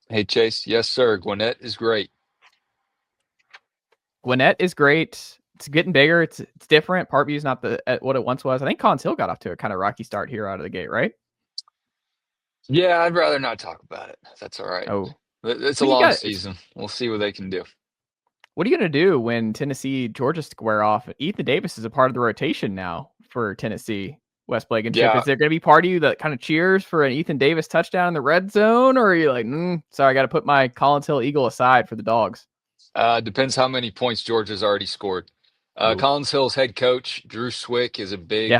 Hey, Chase. Yes, sir. Gwinnett is great. Gwinnett is great. It's getting bigger. It's different. Parkview's not what it once was. I think Collins Hill got off to a kind of rocky start here out of the gate, right? Yeah, I'd rather not talk about it. That's all right. Oh, it's a long season. We'll see what they can do. What are you going to do when Tennessee, Georgia square off? Ethan Davis is a part of the rotation now for Tennessee. Wes Blankenship. Yeah. Is there going to be part of you that kind of cheers for an Ethan Davis touchdown in the red zone? Or are you like, sorry, I got to put my Collins Hill Eagle aside for the Dogs? Depends how many points Georgia's already scored. Collins Hill's head coach, Drew Swick, is a big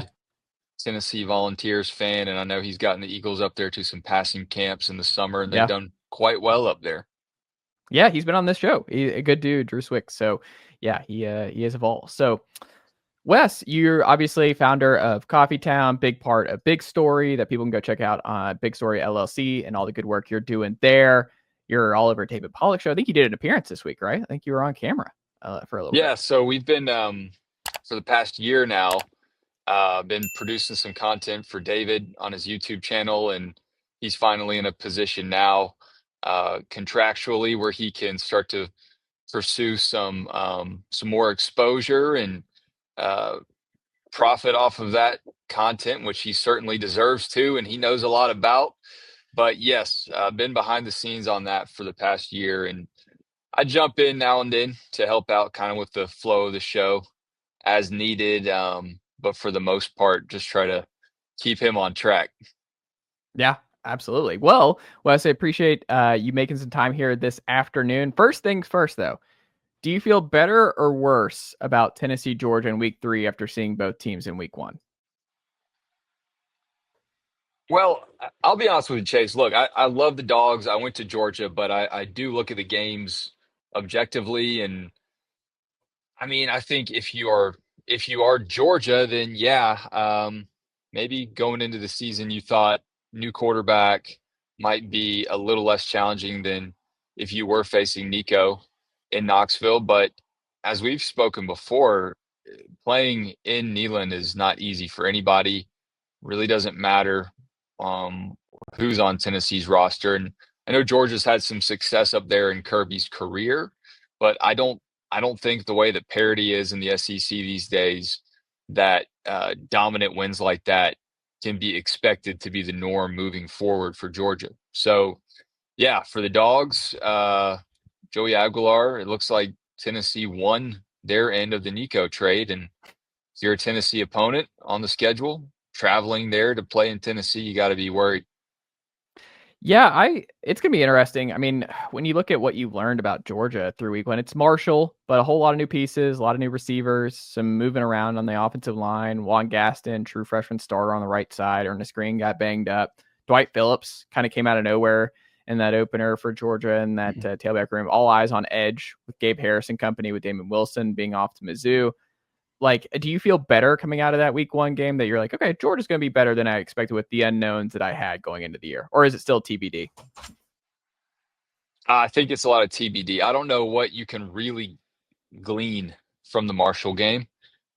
Tennessee Volunteers fan, and I know he's gotten the Eagles up there to some passing camps in the summer, and they've Yeah. done quite well up there. Yeah, he's been on this show. He's a good dude, Drew Swick. So yeah, he is a Vol. So Wes, you're obviously founder of Coffee Town, big part of Big Story that people can go check out on Big Story LLC and all the good work you're doing there. You're all over David Pollock show. I think you did an appearance this week, right? I think you were on camera for a little Yeah, bit. so we've been for the past year now, been producing some content for David on his YouTube channel, and he's finally in a position now contractually where he can start to pursue some more exposure and profit off of that content, which he certainly deserves to, and he knows a lot about. But yes, I've been behind the scenes on that for the past year, and I jump in now and then to help out kind of with the flow of the show as needed. But for the most part, just try to keep him on track. Yeah, absolutely. Well, Wes, I appreciate you making some time here this afternoon. First things first, though. Do you feel better or worse about Tennessee, Georgia in week 3 after seeing both teams in week 1? Well, I'll be honest with you, Chase. Look, I love the Dogs. I went to Georgia, but I do look at the games objectively, and I mean, I think if you are Georgia, then yeah, maybe going into the season you thought new quarterback might be a little less challenging than if you were facing Nico in Knoxville. But as we've spoken before, playing in Neyland is not easy for anybody. Really doesn't matter um, who's on Tennessee's roster. And I know Georgia's had some success up there in Kirby's career, but I don't think the way that parity is in the SEC these days, that dominant wins like that can be expected to be the norm moving forward for Georgia. So, yeah, for the Dogs, Joey Aguilar, it looks like Tennessee won their end of the Nico trade, and if you're a Tennessee opponent on the schedule, traveling there to play in Tennessee, you got to be worried. Yeah, it's gonna be interesting. I mean, when you look at what you've learned about Georgia through week 1, it's Marshall, but a whole lot of new pieces, a lot of new receivers, some moving around on the offensive line. Juan Gaston, true freshman starter on the right side. Ernest Green got banged up. Dwight Phillips kind of came out of nowhere in that opener for Georgia in that tailback room. All eyes on edge with Gabe Harris and company, with Damon Wilson being off to Mizzou. Like, do you feel better coming out of that week 1 game that you're like, okay, Georgia's going to be better than I expected with the unknowns that I had going into the year? Or is it still TBD? I think it's a lot of TBD. I don't know what you can really glean from the Marshall game.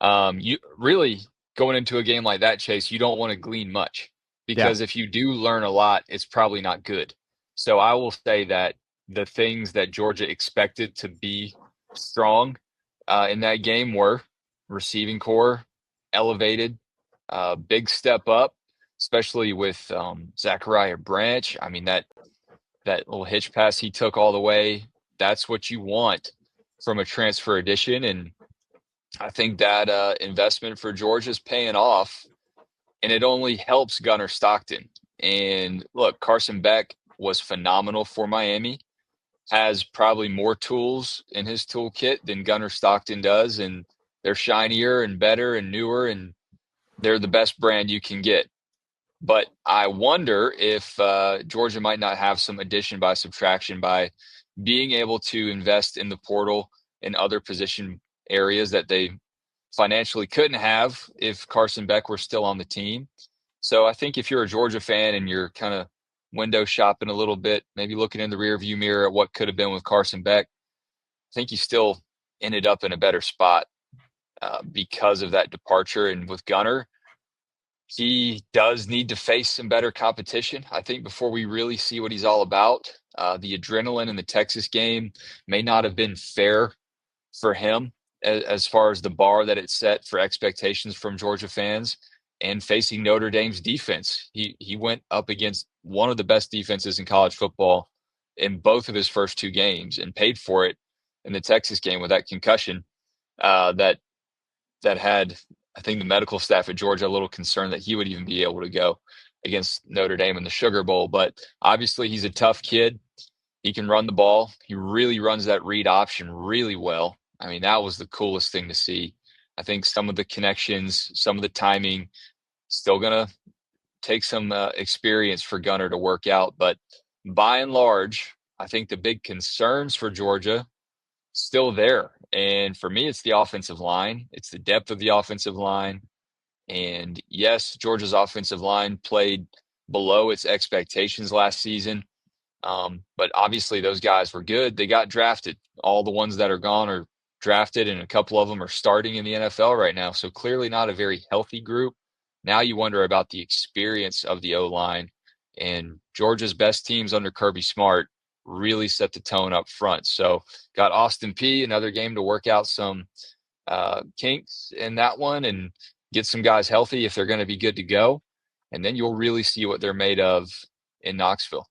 You really going into a game like that, Chase, you don't want to glean much, because if you do learn a lot, it's probably not good. So I will say that the things that Georgia expected to be strong in that game were receiving core elevated, big step up, especially with Zachariah Branch. I mean, that little hitch pass he took all the way, that's what you want from a transfer edition. And I think that investment for Georgia is paying off, and it only helps Gunnar Stockton. And look, Carson Beck was phenomenal for Miami, has probably more tools in his toolkit than Gunnar Stockton does, and they're shinier and better and newer, and they're the best brand you can get. But I wonder if Georgia might not have some addition by subtraction by being able to invest in the portal in other position areas that they financially couldn't have if Carson Beck were still on the team. So I think if you're a Georgia fan and you're kind of window shopping a little bit, maybe looking in the rearview mirror at what could have been with Carson Beck, I think you still ended up in a better spot because of that departure. And with Gunnar, he does need to face some better competition, I think, before we really see what he's all about. The adrenaline in the Texas game may not have been fair for him as far as the bar that it set for expectations from Georgia fans, and facing Notre Dame's defense. He went up against one of the best defenses in college football in both of his first 2 games and paid for it in the Texas game with that concussion that had, I think, the medical staff at Georgia a little concerned that he would even be able to go against Notre Dame in the Sugar Bowl. But obviously he's a tough kid. He can run the ball. He really runs that read option really well. I mean, that was the coolest thing to see. I think some of the connections, some of the timing, Still going to take some experience for Gunner to work out. But by and large, I think the big concerns for Georgia still there. And for me, it's the offensive line. It's the depth of the offensive line. And yes, Georgia's offensive line played below its expectations last season. But obviously those guys were good. They got drafted. All the ones that are gone are drafted, and a couple of them are starting in the NFL right now. So clearly not a very healthy group. Now you wonder about the experience of the O-line, and Georgia's best teams under Kirby Smart really set the tone up front. So got Austin Peay, another game to work out some kinks in that one and get some guys healthy if they're going to be good to go. And then you'll really see what they're made of in Knoxville.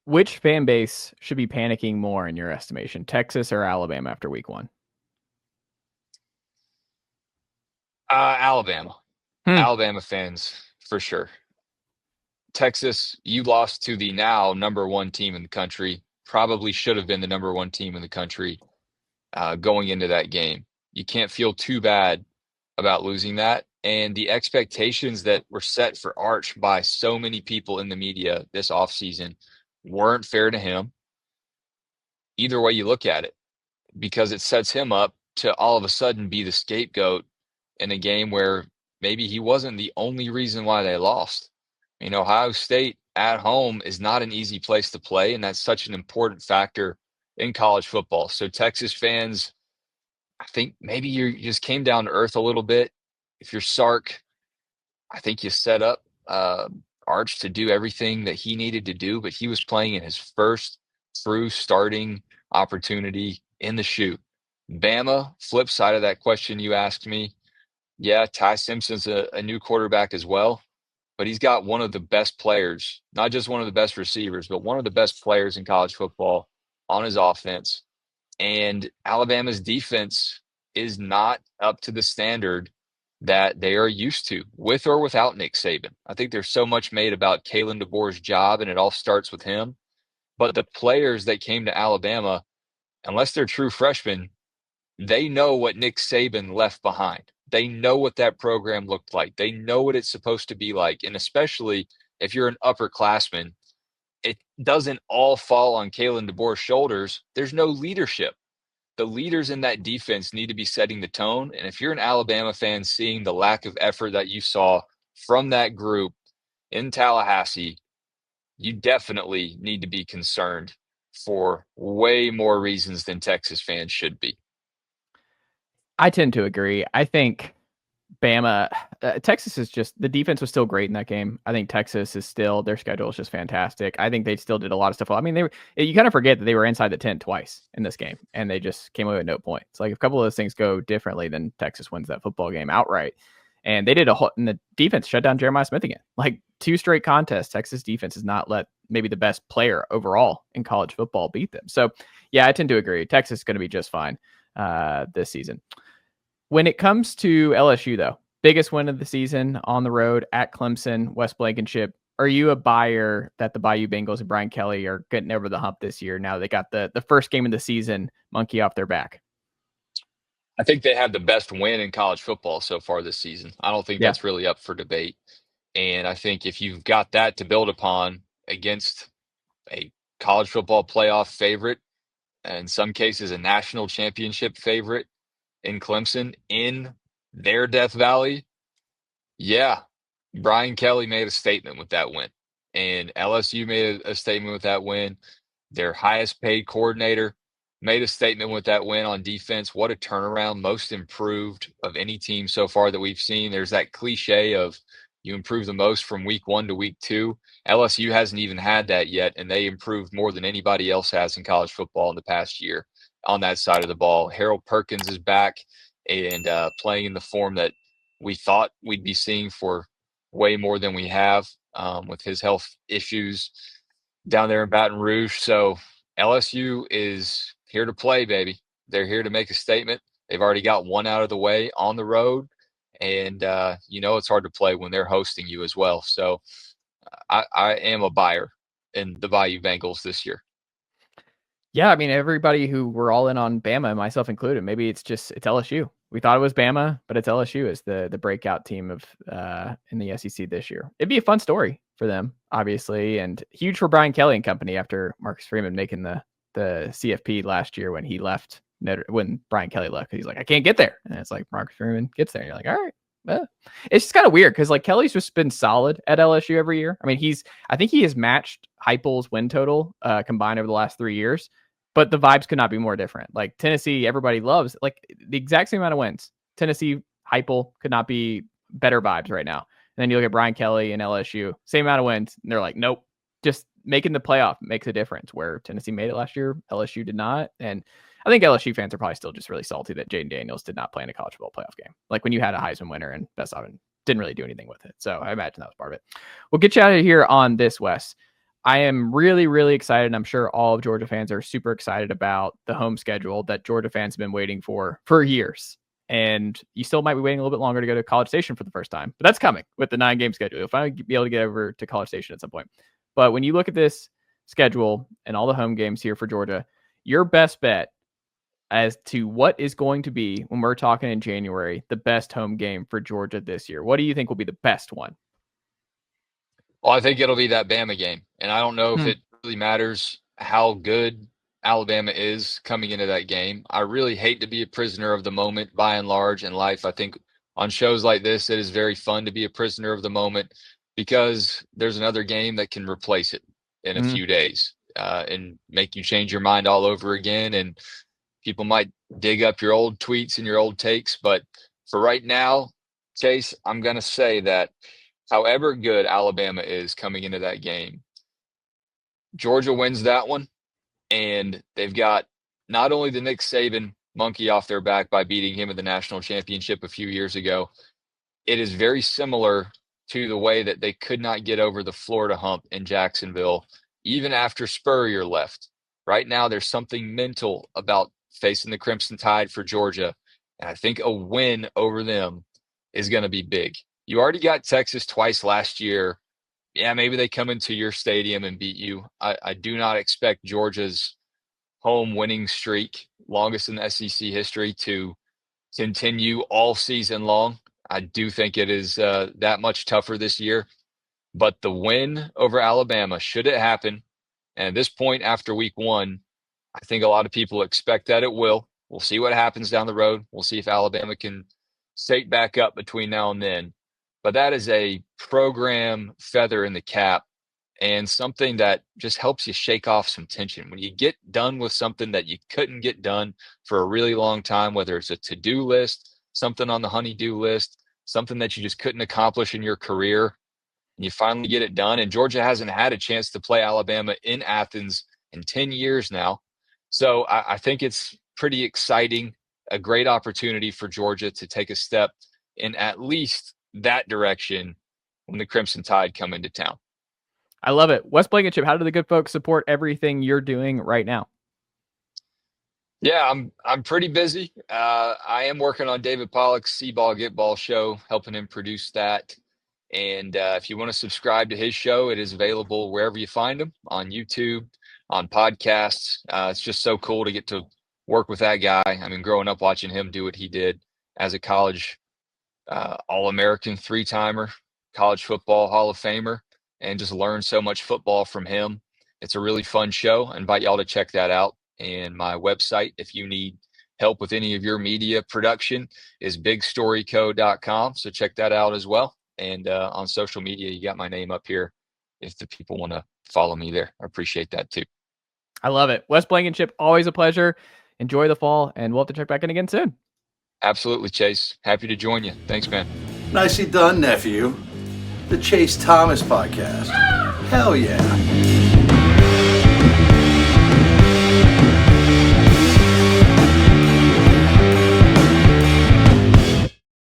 Which fan base should be panicking more in your estimation, Texas or Alabama after week 1? Alabama. Alabama fans, for sure. Texas, you lost to the now number 1 team in the country. Probably should have been the number 1 team in the country going into that game. You can't feel too bad about losing that. And the expectations that were set for Arch by so many people in the media this offseason weren't fair to him. Either way you look at it, because it sets him up to all of a sudden be the scapegoat in a game where maybe he wasn't the only reason why they lost. Ohio State at home is not an easy place to play, and that's such an important factor in college football. So Texas fans, I think maybe you just came down to earth a little bit. If you're Sark, I think you set up Arch to do everything that he needed to do, but he was playing in his first true starting opportunity in the shoot. Bama, flip side of that question you asked me, yeah, Ty Simpson's a new quarterback as well, but he's got one of the best players, not just one of the best receivers, but one of the best players in college football on his offense. And Alabama's defense is not up to the standard that they are used to, with or without Nick Saban. I think there's so much made about Kalen DeBoer's job, and it all starts with him. But the players that came to Alabama, unless they're true freshmen, they know what Nick Saban left behind. They know what that program looked like. They know what it's supposed to be like. And especially if you're an upperclassman, it doesn't all fall on Kalen DeBoer's shoulders. There's no leadership. The leaders in that defense need to be setting the tone. And if you're an Alabama fan, seeing the lack of effort that you saw from that group in Tallahassee, you definitely need to be concerned for way more reasons than Texas fans should be. I tend to agree. I think Bama, Texas is just, the defense was still great in that game. I think Texas is still, their schedule is just fantastic. I think they still did a lot of stuff well. I mean, you kind of forget that they were inside the 10 twice in this game, and they just came away with no points. Like, if a couple of those things go differently, then Texas wins that football game outright. And they did and the defense shut down Jeremiah Smith again. Like, 2 straight contests, Texas defense has not let maybe the best player overall in college football beat them. So, yeah, I tend to agree. Texas is going to be just fine this season. When it comes to LSU, though, biggest win of the season on the road at Clemson, Wes Blankenship. Are you a buyer that the Bayou Bengals and Brian Kelly are getting over the hump this year? Now they got the first game of the season monkey off their back. I think they have the best win in college football so far this season. I don't think that's really up for debate. And I think if you've got that to build upon against a college football playoff favorite, and in some cases a national championship favorite in Clemson in their Death Valley, yeah, Brian Kelly made a statement with that win. And LSU made a statement with that win. Their highest paid coordinator made a statement with that win on defense. What a turnaround. Most improved of any team so far that we've seen. There's that cliche of you improve the most from week 1 to week 2. LSU hasn't even had that yet, and they improved more than anybody else has in college football in the past year on that side of the ball. Harold Perkins is back and playing in the form that we thought we'd be seeing for way more than we have with his health issues down there in Baton Rouge. So LSU is here to play, baby. They're here to make a statement. They've already got one out of the way on the road. And, it's hard to play when they're hosting you as well. So I am a buyer in the Bayou Bengals this year. Yeah, I mean, everybody who were all in on Bama, myself included, maybe it's LSU. we thought it was Bama, but it's LSU as the breakout team of in the SEC this year. It'd be a fun story for them, obviously, and huge for Brian Kelly and company after Marcus Freeman making the CFP last year when he left when Brian Kelly left, because he's like, I can't get there, and it's like Marcus Freeman gets there, and you're like, all right. It's just kind of weird because like Kelly's just been solid at LSU every year. I mean, I think he has matched Heupel's win total combined over the last 3 years, but the vibes could not be more different. Like Tennessee, everybody loves like the exact same amount of wins. Tennessee, Heupel could not be better vibes right now. And then you look at Brian Kelly and LSU, same amount of wins, and they're like, nope, just making the playoff makes a difference. Where Tennessee made it last year, LSU did not, and I think LSU fans are probably still just really salty that Jaden Daniels did not play in a college football playoff game. Like when you had a Heisman winner and Best Oven didn't really do anything with it. So I imagine that was part of it. We'll get you out of here on this, Wes. I am really, really excited. And I'm sure all of Georgia fans are super excited about the home schedule that Georgia fans have been waiting for years. And you still might be waiting a little bit longer to go to College Station for the first time, but that's coming with the 9-game schedule. You'll finally be able to get over to College Station at some point. But when you look at this schedule and all the home games here for Georgia, your best bet as to what is going to be, when we're talking in January, the best home game for Georgia this year. What do you think will be the best one? Well, I think it'll be that Bama game. And I don't know if it really matters how good Alabama is coming into that game. I really hate to be a prisoner of the moment by and large in life. I think on shows like this, it is very fun to be a prisoner of the moment because there's another game that can replace it in a few days and make you change your mind all over again. And people might dig up your old tweets and your old takes, but for right now, Chase, I'm going to say that however good Alabama is coming into that game, Georgia wins that one, and they've got not only the Nick Saban monkey off their back by beating him in the national championship a few years ago, it is very similar to the way that they could not get over the Florida hump in Jacksonville, even after Spurrier left. Right now, there's something mental about facing the Crimson Tide for Georgia, and I think a win over them is going to be big. You already got Texas twice last year. Yeah, maybe they come into your stadium and beat you. I do not expect Georgia's home winning streak, longest in the SEC history, to continue all season long. I do think it is that much tougher this year. But the win over Alabama, should it happen, and at this point after week 1, I think a lot of people expect that it will. We'll see what happens down the road. We'll see if Alabama can state back up between now and then. But that is a program feather in the cap and something that just helps you shake off some tension. When you get done with something that you couldn't get done for a really long time, whether it's a to-do list, something on the honey-do list, something that you just couldn't accomplish in your career, and you finally get it done. And Georgia hasn't had a chance to play Alabama in Athens in 10 years now. So I think it's pretty exciting, a great opportunity for Georgia to take a step in at least that direction when the Crimson Tide come into town. I love it. Wes Blankenship, how do the good folks support everything you're doing right now? Yeah, I'm pretty busy. I am working on David Pollock's See Ball Get Ball show, helping him produce that. And if you want to subscribe to his show, it is available wherever you find him, on YouTube, on podcasts. It's just so cool to get to work with that guy. I mean, growing up watching him do what he did as a college All-American 3-timer, college football Hall of Famer, and just learn so much football from him. It's a really fun show. I invite y'all to check that out. And my website, if you need help with any of your media production, is bigstoryco.com. So check that out as well. And on social media, you got my name up here if the people want to follow me there. I appreciate that too. I love it. Wes Blankenship, always a pleasure. Enjoy the fall, and we'll have to check back in again soon. Absolutely, Chase. Happy to join you. Thanks, man. Nicely done, nephew. The Chase Thomas Podcast. Hell yeah.